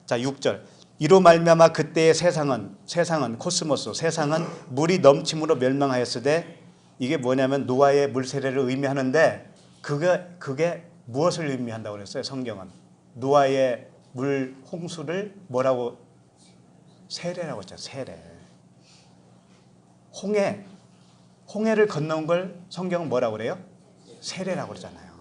자, 6절. 이로 말미암아 그때의 세상은 코스모스, 세상은 물이 넘침으로 멸망하였으되 이게 뭐냐면 노아의 물세례를 의미하는데 그게 무엇을 의미한다고 그랬어요? 성경은 노아의 물 홍수를 뭐라고 세례라고 했죠. 세례. 홍해를 건너온 걸 성경은 뭐라고 그래요? 세례라고 그러잖아요.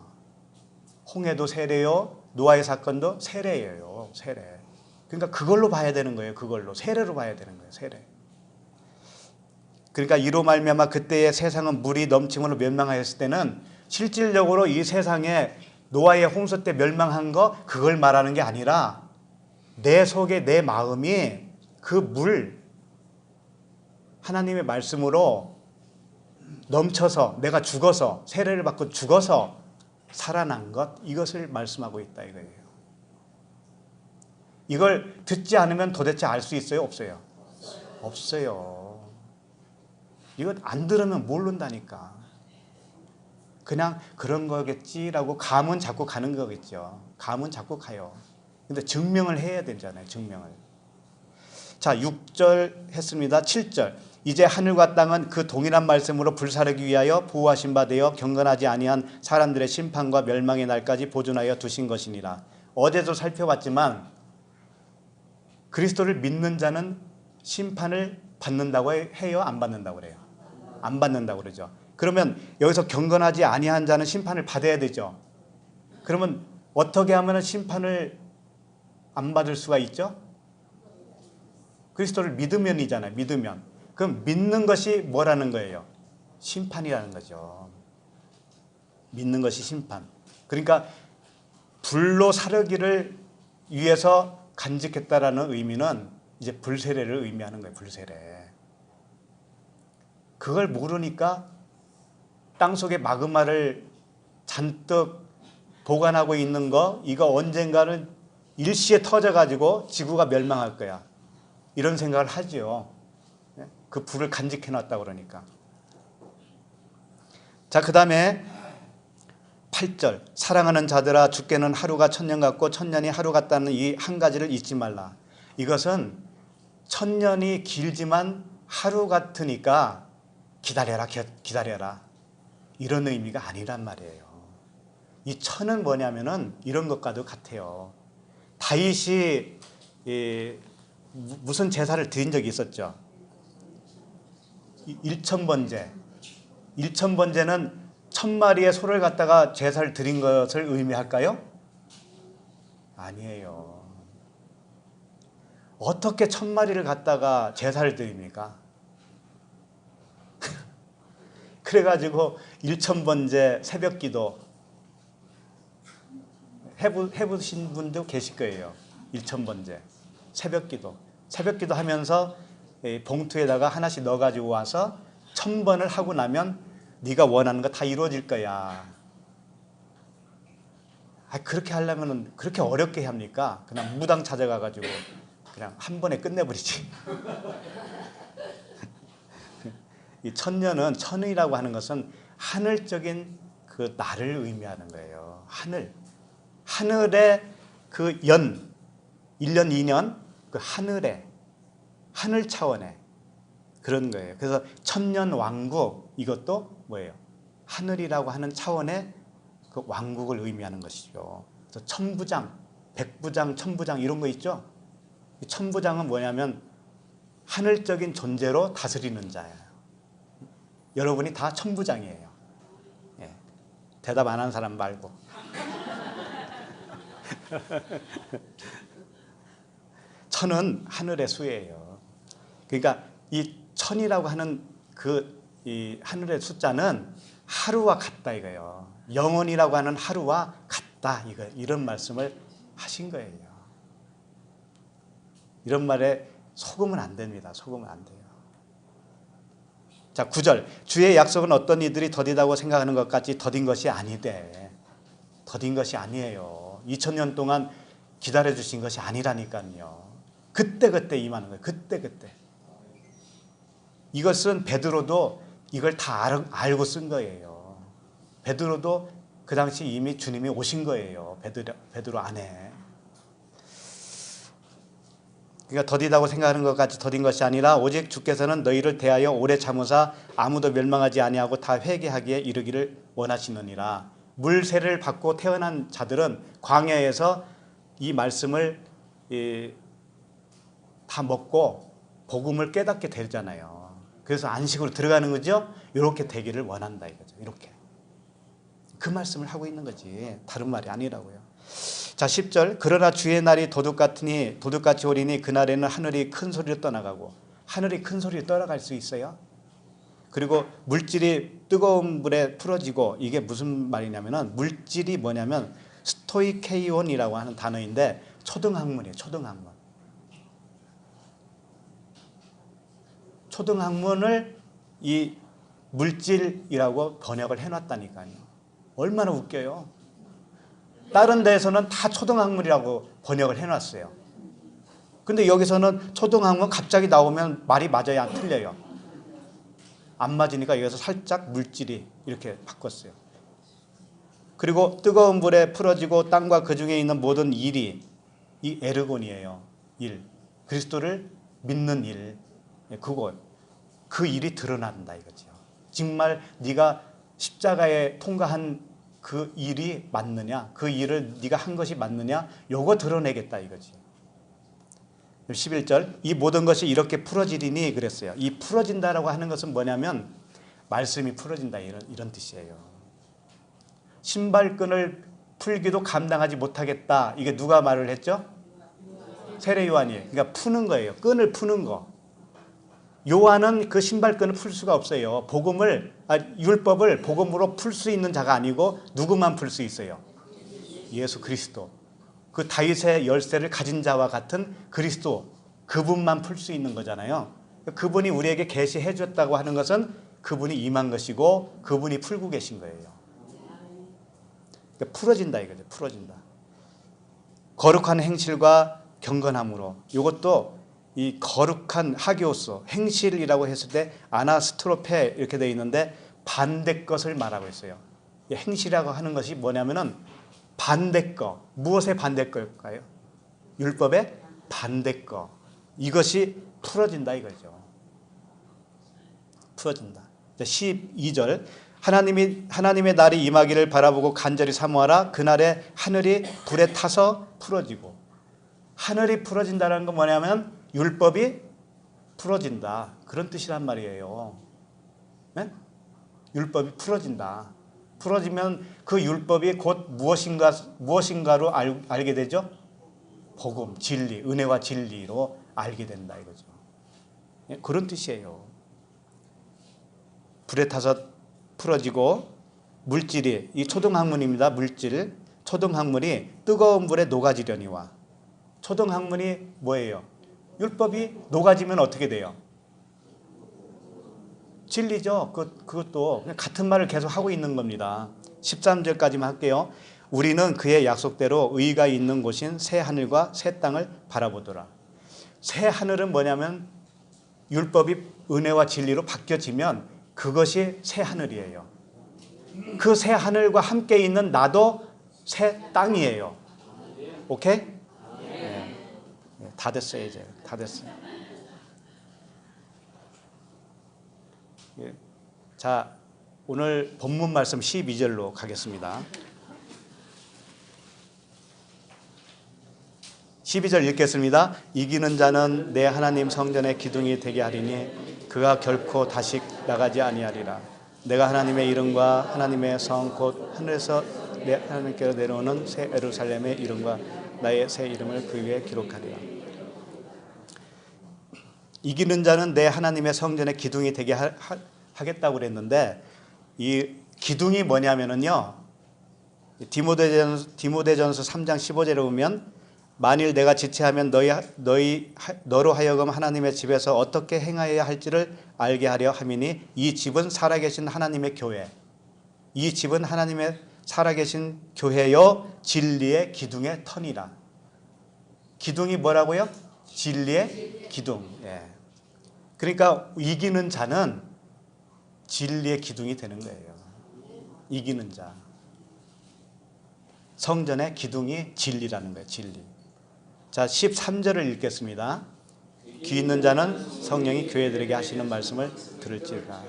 홍해도 세례요. 노아의 사건도 세례예요. 세례. 그러니까 그걸로 봐야 되는 거예요. 그걸로 세례로 봐야 되는 거예요. 세례. 그러니까 이로 말미암아 그때의 세상은 물이 넘침으로 멸망하였을 때는 실질적으로 이 세상에 노아의 홍수 때 멸망한 거 그걸 말하는 게 아니라 내 속에 내 마음이 그 물 하나님의 말씀으로 넘쳐서 내가 죽어서 세례를 받고 죽어서 살아난 것, 이것을 말씀하고 있다 이거예요. 이걸 듣지 않으면 도대체 알 수 있어요? 없어요? 없어요. 이거 안 들으면 모른다니까. 그냥 그런 거겠지라고 감은 잡고 가는 거겠죠. 감은 잡고 가요. 근데 증명을 해야 되잖아요. 증명을. 자, 6절 했습니다. 7절. 이제 하늘과 땅은 그 동일한 말씀으로 불사르기 위하여 보호하신 바 되어 경건하지 아니한 사람들의 심판과 멸망의 날까지 보존하여 두신 것이니라. 어제도 살펴봤지만 그리스도를 믿는 자는 심판을 받는다고 해요? 안 받는다고 그래요? 안 받는다고 그러죠. 그러면 여기서 경건하지 아니한 자는 심판을 받아야 되죠. 그러면 어떻게 하면 심판을 안 받을 수가 있죠? 그리스도를 믿으면이잖아요. 믿으면. 그럼 믿는 것이 뭐라는 거예요? 심판이라는 거죠. 믿는 것이 심판. 그러니까 불로 사르기를 위해서 간직했다라는 의미는 이제 불세례를 의미하는 거예요. 불세례. 그걸 모르니까 땅속에 마그마를 잔뜩 보관하고 있는 거, 이거 언젠가는 일시에 터져가지고 지구가 멸망할 거야. 이런 생각을 하죠. 그 불을 간직해놨다 그러니까. 자, 그 다음에 8절. 사랑하는 자들아, 주께는 하루가 천년 같고 천년이 하루 같다는 이 한 가지를 잊지 말라. 이것은 천년이 길지만 하루 같으니까 기다려라, 기다려라. 이런 의미가 아니란 말이에요. 이 천은 뭐냐면은 이런 것과도 같아요. 다윗이 무슨 제사를 드린 적이 있었죠. 일천번제. 일천번제는 1000마리의 소를 갖다가 제사를 드린 것을 의미할까요? 아니에요. 어떻게 1000마리를 갖다가 제사를 드립니까? 그래가지고 일천번제 새벽기도 해보신 분도 계실 거예요. 일천번제 새벽기도 하면서 봉투에다가 하나씩 넣어가지고 와서 1000번을 하고 나면 네가 원하는 거 다 이루어질 거야. 그렇게 하려면 그렇게 어렵게 합니까? 그냥 무당 찾아가가지고 그냥 한 번에 끝내버리지. 이 천년은, 천이라고 하는 것은 하늘적인 그 날을 의미하는 거예요. 하늘의 그 1년 2년 그 하늘 차원의 그런 거예요. 그래서 천년 왕국, 이것도 뭐예요? 하늘이라고 하는 차원의 그 왕국을 의미하는 것이죠. 그래서 천부장, 백부장, 천부장 이런 거 있죠? 이 천부장은 뭐냐면 하늘적인 존재로 다스리는 자예요. 여러분이 다 천부장이에요. 예. 대답 안 하는 사람 말고. 천은 하늘의 수예요. 그러니까 이 천이라고 하는 이 하늘의 숫자는 하루와 같다 이거예요. 영원이라고 하는 하루와 같다 이런 말씀을 하신 거예요. 이런 말에 속으면 안 됩니다. 속으면 안 돼요. 자, 9절. 주의 약속은 어떤 이들이 더디다고 생각하는 것 같이 더딘 것이 아니되. 더딘 것이 아니에요. 2000년 동안 기다려주신 것이 아니라니까요. 그때그때 임하는 거예요. 그때그때. 이것은 베드로도 이걸 다 알고 쓴 거예요. 베드로도 그 당시 이미 주님이 오신 거예요. 베드로 안에. 그러니까 더디다고 생각하는 것 같이 더딘 것이 아니라 오직 주께서는 너희를 대하여 오래 참으사 아무도 멸망하지 아니하고 다 회개하기에 이르기를 원하시느니라. 물세를 받고 태어난 자들은 광야에서 이 말씀을 다 먹고 복음을 깨닫게 되잖아요. 그래서 안식으로 들어가는 거죠. 이렇게 되기를 원한다 이거죠. 이렇게. 그 말씀을 하고 있는 거지. 다른 말이 아니라고요. 자, 10절. 그러나 주의 날이 도둑같이 오리니 그날에는 하늘이 큰 소리로 떠나가고. 하늘이 큰 소리로 떠나갈 수 있어요? 그리고 물질이 뜨거운 물에 풀어지고. 이게 무슨 말이냐면은 물질이 뭐냐면 스토이케이온이라고 하는 단어인데 초등학문이에요. 초등학문. 초등학문을 이 물질이라고 번역을 해놨다니까요. 얼마나 웃겨요. 다른 데에서는 다 초등학문이라고 번역을 해놨어요. 근데 여기서는 초등학문 갑자기 나오면 말이 맞아야 안 틀려요. 안 맞으니까 여기서 살짝 물질이 이렇게 바꿨어요. 그리고 뜨거운 불에 풀어지고 땅과 그 중에 있는 모든 일이 이 에르곤이에요. 일. 그리스도를 믿는 일. 그거. 그 일이 드러난다 이거죠. 정말 네가 십자가에 통과한 그 일이 맞느냐? 그 일을 네가 한 것이 맞느냐? 요거 드러내겠다 이거지. 11절 이 모든 것이 이렇게 풀어지리니 그랬어요. 이 풀어진다라고 하는 것은 뭐냐면 말씀이 풀어진다 이런 뜻이에요. 신발끈을 풀기도 감당하지 못하겠다. 이게 누가 말을 했죠? 세례 요한이에요. 그러니까 푸는 거예요. 끈을 푸는 거. 요한은 그 신발끈을 풀 수가 없어요. 율법을 복음으로 풀 수 있는 자가 아니고 누구만 풀 수 있어요? 예수 그리스도. 그 다윗의 열쇠를 가진 자와 같은 그리스도. 그분만 풀 수 있는 거잖아요. 그분이 우리에게 계시해 줬다고 하는 것은 그분이 임한 것이고 그분이 풀고 계신 거예요. 그러니까 풀어진다 이거죠. 풀어진다. 거룩한 행실과 경건함으로. 이것도 이 거룩한 하기오스 행실이라고 했을 때 아나스트로페 이렇게 되어 있는데 반대 것을 말하고 있어요. 행실이라고 하는 것이 뭐냐면은 반대 거. 무엇의 반대 걸까요? 율법의 반대 거. 이것이 풀어진다 이거죠. 풀어진다. 12절 하나님의 날이 임하기를 바라보고 간절히 사모하라. 그날에 하늘이 불에 타서 풀어지고. 하늘이 풀어진다는 건 뭐냐면 율법이 풀어진다. 그런 뜻이란 말이에요. 네? 율법이 풀어진다. 풀어지면 그 율법이 곧 무엇인가로 알게 되죠? 복음, 진리, 은혜와 진리로 알게 된다 이거죠. 네? 그런 뜻이에요. 불에 타서 풀어지고 물질이 이 초등학문입니다. 물질. 초등학문이 뜨거운 불에 녹아지려니와. 초등학문이 뭐예요? 율법이 녹아지면 어떻게 돼요? 진리죠. 그것도 같은 말을 계속 하고 있는 겁니다. 13절까지만 할게요. 우리는 그의 약속대로 의가 있는 곳인 새 하늘과 새 땅을 바라보더라. 새 하늘은 뭐냐면 율법이 은혜와 진리로 바뀌어지면 그것이 새 하늘이에요. 그 새 하늘과 함께 있는 나도 새 땅이에요. 오케이? 네. 다 됐어요 이제. 다 됐어요. 예. 자, 오늘 본문 말씀 12절로 가겠습니다. 12절 읽겠습니다. 이기는 자는 내 하나님 성전의 기둥이 되게 하리니 그가 결코 다시 나가지 아니하리라. 내가 하나님의 이름과 하나님의 성 곧 하늘에서 내 하나님께로 내려오는 새 예루살렘의 이름과 나의 새 이름을 그 위에 기록하리라. 이기는 자는 내 하나님의 성전의 기둥이 되게 하겠다고 그랬는데 이 기둥이 뭐냐면은요. 디모데전서 3장 15절에 보면 만일 내가 지체하면 너로 하여금 하나님의 집에서 어떻게 행하여야 할지를 알게 하려 함이니 이 집은 살아계신 하나님의 교회. 이 집은 하나님의 살아계신 교회요 진리의 기둥의 터니라. 기둥이 뭐라고요? 진리의 기둥. 예. 그러니까 이기는 자는 진리의 기둥이 되는 거예요. 이기는 자. 성전의 기둥이 진리라는 거예요. 진리. 자, 13절을 읽겠습니다. 귀 있는 자는 성령이 교회들에게 하시는 말씀을 들을지어다.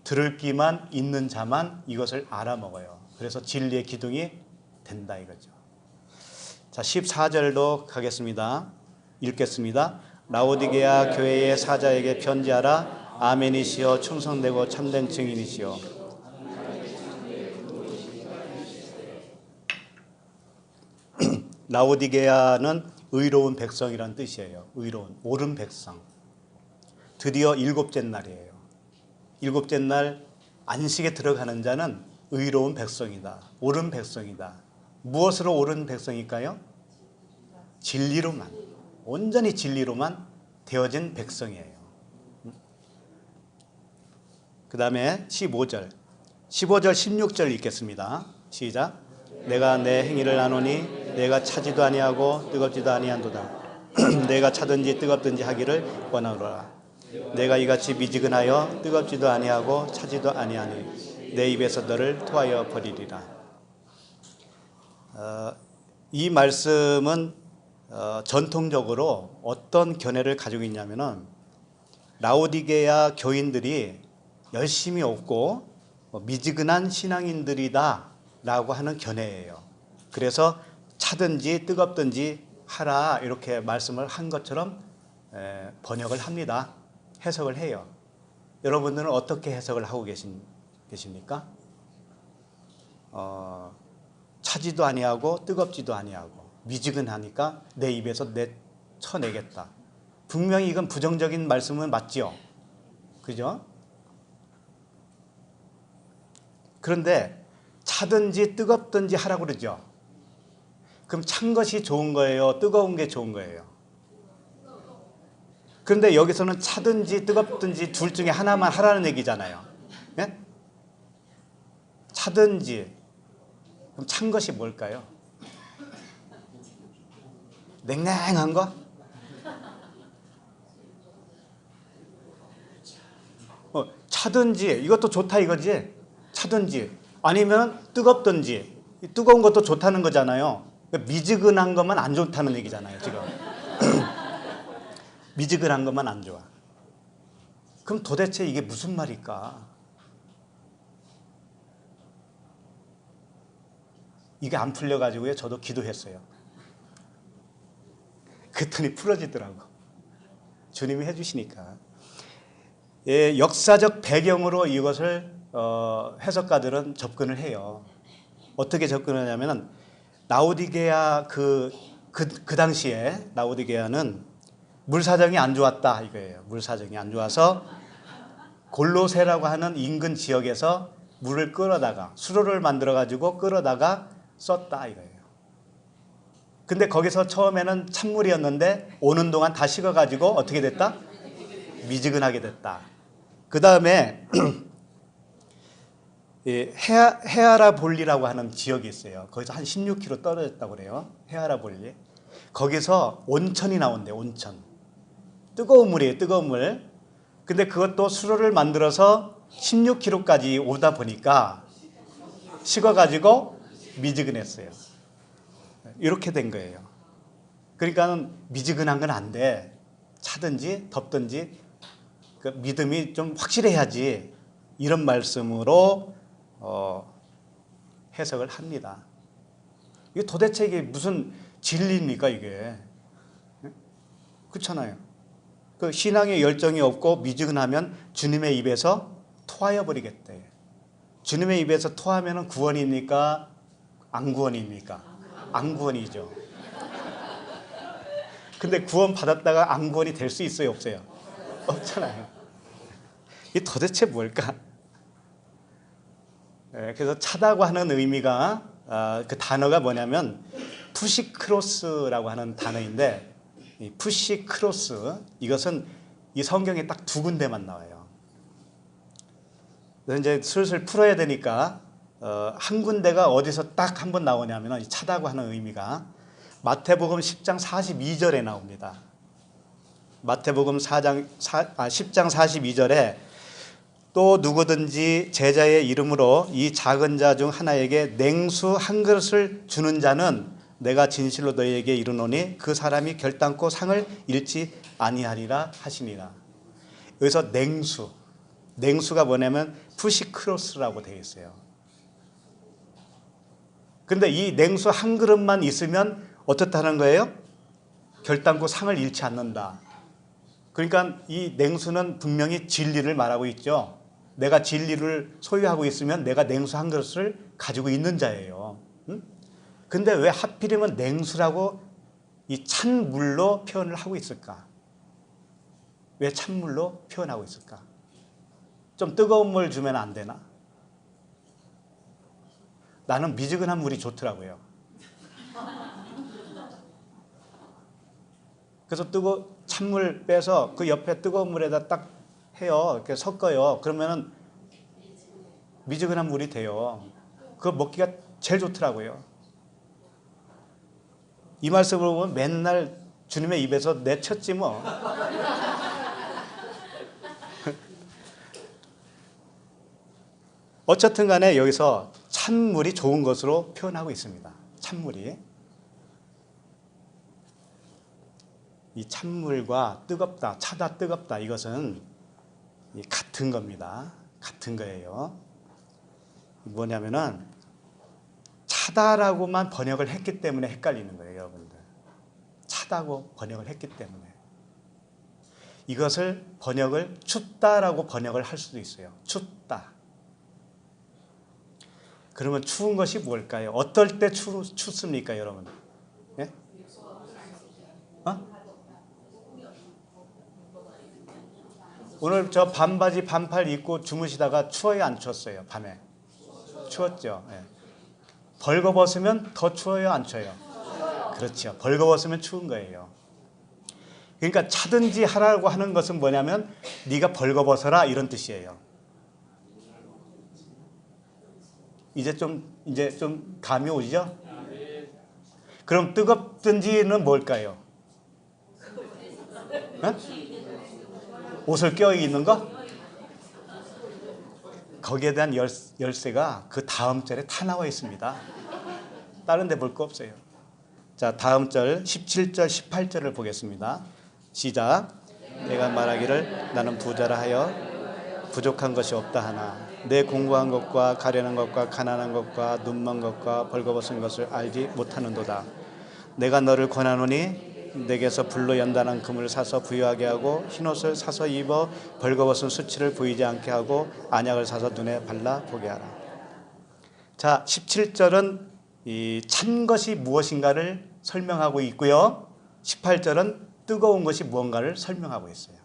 들을 귀만 있는 자만 이것을 알아먹어요. 그래서 진리의 기둥이 된다 이거죠. 자, 14절도 가겠습니다. 읽겠습니다. 라오디게아 교회의 사자에게 편지하라. 아멘이시여 충성되고 참된 증인이시여. 라오디게아는 의로운 백성이란 뜻이에요. 의로운, 옳은 백성. 드디어 일곱째 날이에요. 일곱째 날 안식에 들어가는 자는 의로운 백성이다. 옳은 백성이다. 무엇으로 옳은 백성일까요? 진리로만, 온전히 진리로만 되어진 백성이에요. 그 다음에 15절, 16절 읽겠습니다. 시작. 내가 내 행위를 아노니 내가 차지도 아니하고 뜨겁지도 아니한도다. 내가 차든지 뜨겁든지 하기를 원하노라. 내가 이같이 미지근하여 뜨겁지도 아니하고 차지도 아니하니 내 입에서 너를 토하여 버리리라. 이 말씀은 전통적으로 어떤 견해를 가지고 있냐면은 라오디게아 교인들이 열심히 없고 미지근한 신앙인들이다 라고 하는 견해예요. 그래서 차든지 뜨겁든지 하라 이렇게 말씀을 한 것처럼 번역을 합니다. 해석을 해요. 여러분들은 어떻게 해석을 하고 계십니까? 차지도 아니하고 뜨겁지도 아니하고 미지근하니까 내 입에서 쳐내겠다. 분명히 이건 부정적인 말씀은 맞지요. 그죠? 그런데 차든지 뜨겁든지 하라고 그러죠. 그럼 찬 것이 좋은 거예요? 뜨거운 게 좋은 거예요? 그런데 여기서는 차든지 뜨겁든지 둘 중에 하나만 하라는 얘기잖아요. 예? 차든지. 그럼 찬 것이 뭘까요? 냉랭한 거? 차든지 이것도 좋다 이거지. 차든지 아니면 뜨겁든지 뜨거운 것도 좋다는 거잖아요. 미지근한 것만 안 좋다는 얘기잖아요 지금. 미지근한 것만 안 좋아. 그럼 도대체 이게 무슨 말일까? 이게 안 풀려가지고요 저도 기도했어요. 그랬더니 풀어지더라고. 주님이 해주시니까. 예, 역사적 배경으로 이것을 해석가들은 접근을 해요. 어떻게 접근하냐면 라오디게아 그 당시에 라오디게아는 물사정이 안 좋았다 이거예요. 물사정이 안 좋아서 골로새라고 하는 인근 지역에서 물을 끌어다가 수로를 만들어 가지고 끌어다가 썼다 이거예요. 근데 거기서 처음에는 찬물이었는데 오는 동안 다 식어 가지고 어떻게 됐다? 미지근하게 됐다. 그 다음에 헤아라볼리라고 하는 지역이 있어요. 거기서 한 16km 떨어졌다고 그래요. 헤아라볼리. 거기서 온천이 나온대요. 온천. 뜨거운 물이에요. 뜨거운 물. 근데 그것도 수로를 만들어서 16km까지 오다 보니까 식어가지고 미지근했어요. 이렇게 된 거예요. 그러니까 미지근한 건 안 돼. 차든지 덥든지 그 믿음이 좀 확실해야지 이런 말씀으로 해석을 합니다. 이게 도대체 이게 무슨 진리입니까 이게? 그렇잖아요. 그 신앙의 열정이 없고 미지근하면 주님의 입에서 토하여 버리겠대. 주님의 입에서 토하면 구원입니까? 안 구원입니까? 안 구원이죠. 근데 구원 받았다가 안 구원이 될 수 있어요? 없어요? 없잖아요. 이게 도대체 뭘까? 그래서 차다고 하는 의미가 그 단어가 뭐냐면 푸시크로스라고 하는 단어인데 이 푸시크로스 이것은 이 성경에 딱 두 군데만 나와요. 그래서 이제 슬슬 풀어야 되니까 한 군데가 어디서 딱 한 번 나오냐면 차다고 하는 의미가 마태복음 10장 42절에 나옵니다. 마태복음 10장 42절에 또 누구든지 제자의 이름으로 이 작은 자 중 하나에게 냉수 한 그릇을 주는 자는 내가 진실로 너희에게 이르노니 그 사람이 결단코 상을 잃지 아니하리라 하시니라. 여기서 냉수가 뭐냐면 푸시크로스라고 되어 있어요. 근데 이 냉수 한 그릇만 있으면 어떻다는 거예요? 결단코 상을 잃지 않는다. 그러니까 이 냉수는 분명히 진리를 말하고 있죠. 내가 진리를 소유하고 있으면 내가 냉수 한 그릇을 가지고 있는 자예요. 근데 왜 하필이면 냉수라고 이 찬물로 표현을 하고 있을까? 왜 찬물로 표현하고 있을까? 좀 뜨거운 물 주면 안 되나? 나는 미지근한 물이 좋더라고요. 그래서 찬물 빼서 그 옆에 뜨거운 물에다 딱 해요. 이렇게 섞어요. 그러면은 미지근한 물이 돼요. 그거 먹기가 제일 좋더라고요. 이 말씀을 보면 맨날 주님의 입에서 내쳤지 뭐. 어쨌든 간에 여기서 찬물이 좋은 것으로 표현하고 있습니다. 찬물이. 이 찬물과 뜨겁다, 차다, 뜨겁다, 이것은 같은 겁니다. 같은 거예요. 뭐냐면은 차다라고만 번역을 했기 때문에 헷갈리는 거예요, 여러분들. 차다고 번역을 했기 때문에. 이것을 번역을 춥다라고 번역을 할 수도 있어요. 춥다. 그러면 추운 것이 뭘까요? 어떨 때 춥습니까, 여러분? 예? 오늘 저 반바지 반팔 입고 주무시다가 추워요, 안 추웠어요? 밤에 추웠죠. 예. 벌거벗으면 더 추워요, 안 추워요? 그렇죠. 벌거벗으면 추운 거예요. 그러니까 차든지 하라고 하는 것은 뭐냐면 네가 벌거벗어라, 이런 뜻이에요. 이제 좀 감이 오시죠? 그럼 뜨겁든지는 뭘까요? 어? 옷을 껴 있는 거? 거기에 대한 열쇠가 그 다음 절에 다 나와 있습니다. 다른 데 볼 거 없어요. 자, 다음 절 17절 18절을 보겠습니다. 시작. 내가 말하기를 나는 부자라 하여 부족한 것이 없다 하나 내 공부한 것과 가련한 것과 가난한 것과 눈먼 것과 벌거벗은 것을 알지 못하는도다. 내가 너를 권하노니 내게서 불로 연단한 금을 사서 부유하게 하고 흰옷을 사서 입어 벌거벗은 수치를 보이지 않게 하고 안약을 사서 눈에 발라 보게 하라. 자, 17절은 이 찬 것이 무엇인가를 설명하고 있고요. 18절은 뜨거운 것이 무언가를 설명하고 있어요.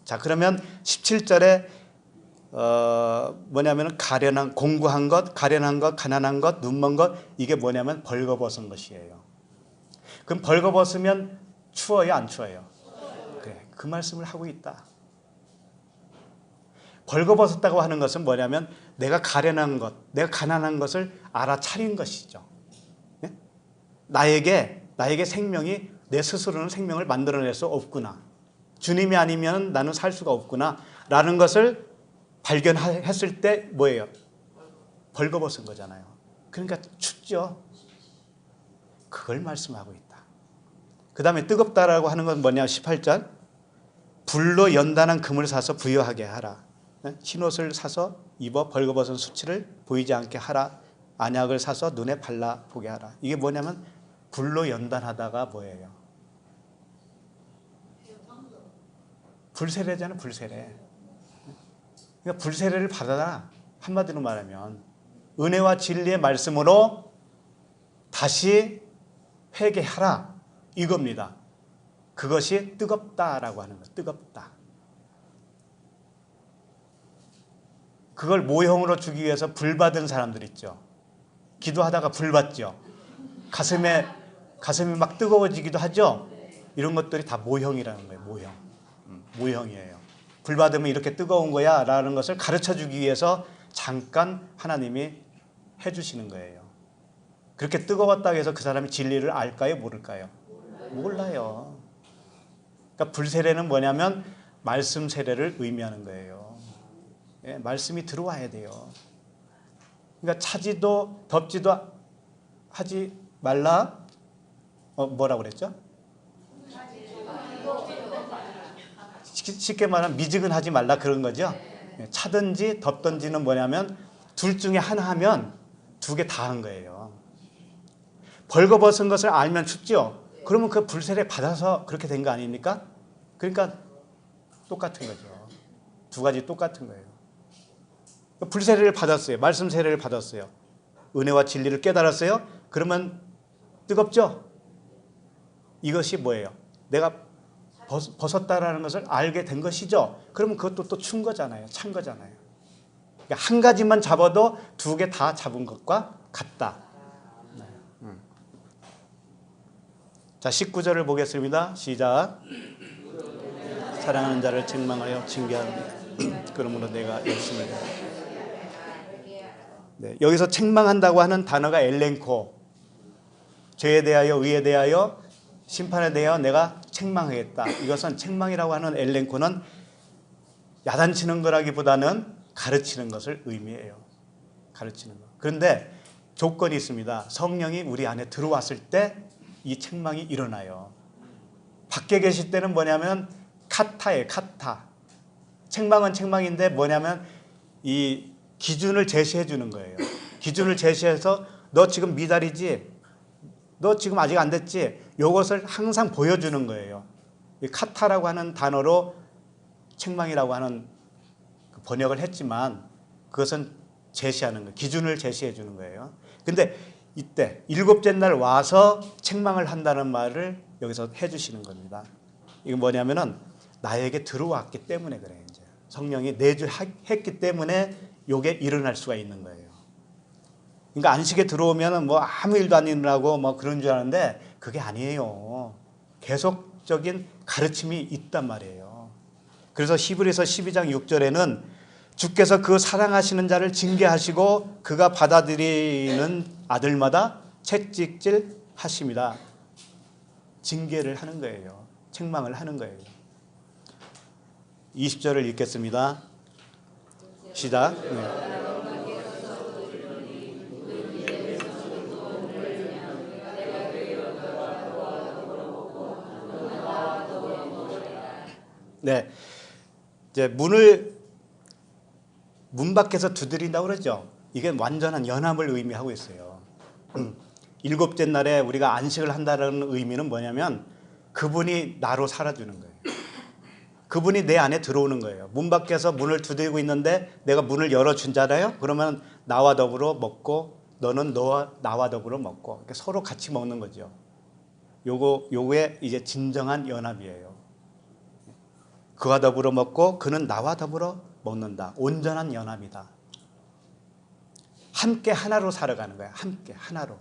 자, 그러면 17절에 뭐냐면 가련한, 공부한 것, 가련한 것, 가난한 것, 눈먼 것, 이게 뭐냐면 벌거벗은 것이에요. 그럼 벌거벗으면 추워요, 안 추워요? 그래, 그 말씀을 하고 있다. 벌거벗었다고 하는 것은 뭐냐면 내가 가련한 것, 내가 가난한 것을 알아차린 것이죠. 네? 나에게 생명이, 내 스스로는 생명을 만들어낼 수 없구나. 주님이 아니면 나는 살 수가 없구나 라는 것을 발견했을 때 뭐예요? 벌거벗은 거잖아요. 그러니까 춥죠. 그걸 말씀하고 있다. 그 다음에 뜨겁다라고 하는 건 뭐냐? 18절. 불로 연단한 금을 사서 부유하게 하라. 흰옷을 사서 입어 벌거벗은 수치를 보이지 않게 하라. 안약을 사서 눈에 발라 보게 하라. 이게 뭐냐면 불로 연단하다가 뭐예요? 불세례잖아요. 불세례. 그러니까 불세례를 받아라. 한마디로 말하면 은혜와 진리의 말씀으로 다시 회개하라, 이겁니다. 그것이 뜨겁다라고 하는 거예요. 뜨겁다. 그걸 모형으로 주기 위해서 불 받은 사람들 있죠. 기도하다가 불 받죠. 가슴이 막 뜨거워지기도 하죠. 이런 것들이 다 모형이라는 거예요. 모형. 모형이에요. 불 받으면 이렇게 뜨거운 거야 라는 것을 가르쳐 주기 위해서 잠깐 하나님이 해주시는 거예요. 그렇게 뜨거웠다고 해서 그 사람이 진리를 알까요? 모를까요? 몰라요. 그러니까 불세례는 뭐냐면 말씀 세례를 의미하는 거예요. 예, 말씀이 들어와야 돼요. 그러니까 차지도 덥지도 하지 말라. 뭐라고 그랬죠? 쉽게 말하면 미지근하지 말라, 그런 거죠. 차든지 덥든지는 뭐냐면 둘 중에 하나 하면 두 개 다 한 거예요. 벌거벗은 것을 알면 춥죠. 그러면 그 불세례 받아서 그렇게 된 거 아닙니까? 그러니까 똑같은 거죠. 두 가지 똑같은 거예요. 불세례를 받았어요. 말씀 세례를 받았어요. 은혜와 진리를 깨달았어요. 그러면 뜨겁죠? 이것이 뭐예요? 내가 벗었다라는 것을 알게 된 것이죠. 그러면 그것도 또 춘 거잖아요. 찬 거잖아요. 그러니까 한 가지만 잡아도 두 개 다 잡은 것과 같다. 자, 19절을 보겠습니다. 시작. 사랑하는 자를 책망하여 징계하노니 그러므로 내가 열심히 네, 여기서 책망한다고 하는 단어가 엘렌코. 죄에 대하여, 의에 대하여, 심판에 대하여 내가 책망하겠다. 이것은 책망이라고 하는 엘렌코는 야단치는 거라기보다는 가르치는 것을 의미해요. 가르치는 것. 그런데 조건이 있습니다. 성령이 우리 안에 들어왔을 때 이 책망이 일어나요. 밖에 계실 때는 뭐냐면 카타예요. 카타. 책망은 책망인데 뭐냐면 이 기준을 제시해 주는 거예요. 기준을 제시해서 너 지금 미달이지? 너 지금 아직 안 됐지? 이것을 항상 보여주는 거예요. 이 카타라고 하는 단어로 책망이라고 하는 번역을 했지만 그것은 제시하는 거예요. 기준을 제시해 주는 거예요. 근데 이때 일곱째 날 와서 책망을 한다는 말을 여기서 해주시는 겁니다. 이건 뭐냐면은 나에게 들어왔기 때문에 그래요. 이제 성령이 내주했기 때문에 이게 일어날 수가 있는 거예요. 그러니까 안식에 들어오면은 뭐 아무 일도 안 일어나고 뭐 그런 줄 아는데 그게 아니에요. 계속적인 가르침이 있단 말이에요. 그래서 히브리서 12장 6절에는 주께서 그 사랑하시는 자를 징계하시고 그가 받아들이는 아들마다 채찍질 하십니다. 징계를 하는 거예요. 책망을 하는 거예요. 20절을 읽겠습니다. 시작. 네. 네. 이제 문 밖에서 두드린다고 그러죠. 이게 완전한 연합을 의미하고 있어요. 일곱째 날에 우리가 안식을 한다는 의미는 뭐냐면 그분이 나로 살아주는 거예요. 그분이 내 안에 들어오는 거예요. 문 밖에서 문을 두드리고 있는데 내가 문을 열어준잖아요. 그러면 나와 더불어 먹고 너는 나와 더불어 먹고 서로 같이 먹는 거죠. 요게 이제 진정한 연합이에요. 그와 더불어 먹고 그는 나와 더불어 먹는다. 온전한 연합이다. 함께 하나로 살아가는 거야. 함께 하나로.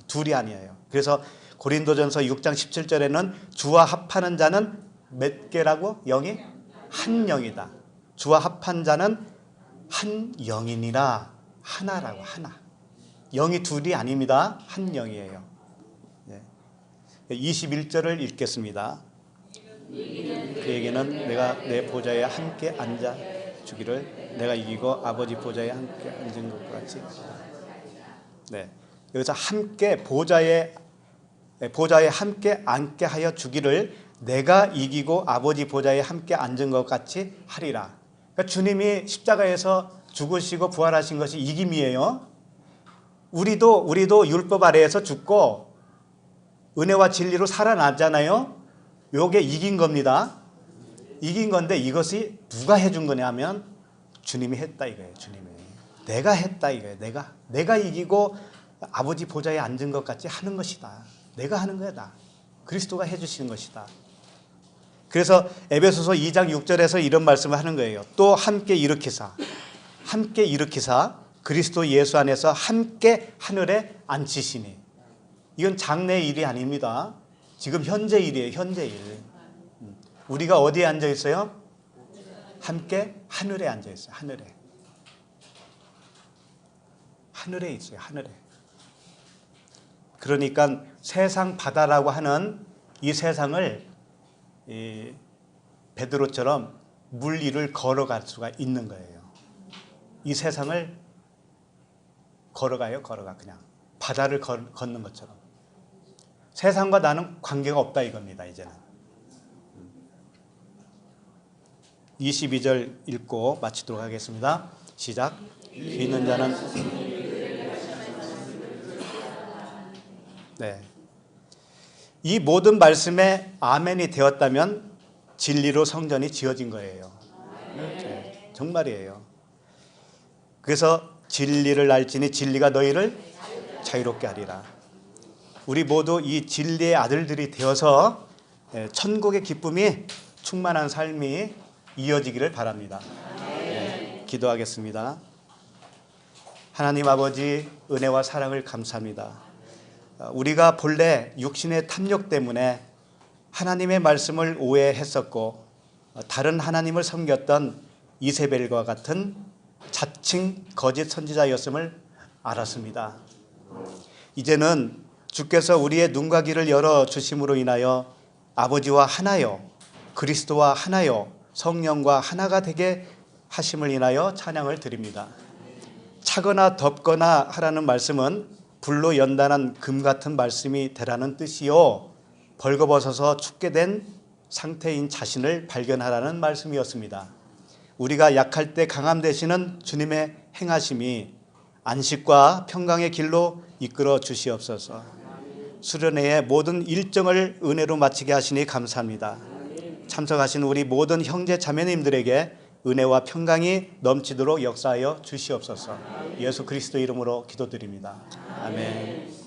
둘이 아니에요. 그래서 고린도전서 6장 17절에는 주와 합하는 자는 몇 개라고? 영이? 한 영이다. 주와 합한 자는 한 영이니라. 하나라고. 하나. 영이 둘이 아닙니다. 한 영이에요. 21절을 읽겠습니다. 그에게는 내가 내 보좌에 함께 앉아 주기를 내가 이기고 아버지 보좌에 함께 앉은 것과 같이. 네. 여기서 함께 보좌에 함께 앉게 하여 주기를 내가 이기고 아버지 보좌에 함께 앉은 것 같이 하리라. 그러니까 주님이 십자가에서 죽으시고 부활하신 것이 이김이에요. 우리도 율법 아래에서 죽고 은혜와 진리로 살아나잖아요. 요게 이긴 겁니다. 이긴 건데 이것이 누가 해준 거냐면 주님이 했다 이거예요. 주님이. 내가 했다 이거예요. 내가 이기고 아버지 보좌에 앉은 것 같이 하는 것이다. 내가 하는 거다. 그리스도가 해주시는 것이다. 그래서 에베소서 2장 6절에서 이런 말씀을 하는 거예요. 또 함께 일으키사 그리스도 예수 안에서 함께 하늘에 앉히시니. 이건 장래의 일이 아닙니다. 지금 현재 일이에요. 현재 일. 우리가 어디에 앉아 있어요? 함께 하늘에 앉아 있어요. 하늘에 있어요. 하늘에. 그러니까 세상 바다라고 하는 이 세상을 베드로처럼 물 위를 걸어갈 수가 있는 거예요. 이 세상을 걸어가 그냥 바다를 걷는 것처럼. 세상과 나는 관계가 없다 이겁니다. 이제는 22절 읽고 마치도록 하겠습니다. 시작. 귀 있는 자는 네. 이 모든 말씀에 아멘이 되었다면 진리로 성전이 지어진 거예요. 네, 정말이에요. 그래서 진리를 알지니 진리가 너희를 자유롭게 하리라. 우리 모두 이 진리의 아들들이 되어서 천국의 기쁨이 충만한 삶이 이어지기를 바랍니다. 네, 기도하겠습니다. 하나님 아버지 은혜와 사랑을 감사합니다. 우리가 본래 육신의 탐욕 때문에 하나님의 말씀을 오해했었고 다른 하나님을 섬겼던 이세벨과 같은 자칭 거짓 선지자였음을 알았습니다. 이제는 주께서 우리의 눈과 귀를 열어 주심으로 인하여 아버지와 하나요, 그리스도와 하나요, 성령과 하나가 되게 하심을 인하여 찬양을 드립니다. 차거나 덮거나 하라는 말씀은 불로 연단한 금 같은 말씀이 되라는 뜻이요, 벌거벗어서 춥게 된 상태인 자신을 발견하라는 말씀이었습니다. 우리가 약할 때 강함 되시는 주님의 행하심이 안식과 평강의 길로 이끌어 주시옵소서. 수련회의 모든 일정을 은혜로 마치게 하시니 감사합니다. 참석하신 우리 모든 형제 자매님들에게 은혜와 평강이 넘치도록 역사하여 주시옵소서. 예수 그리스도 이름으로 기도드립니다. 아멘.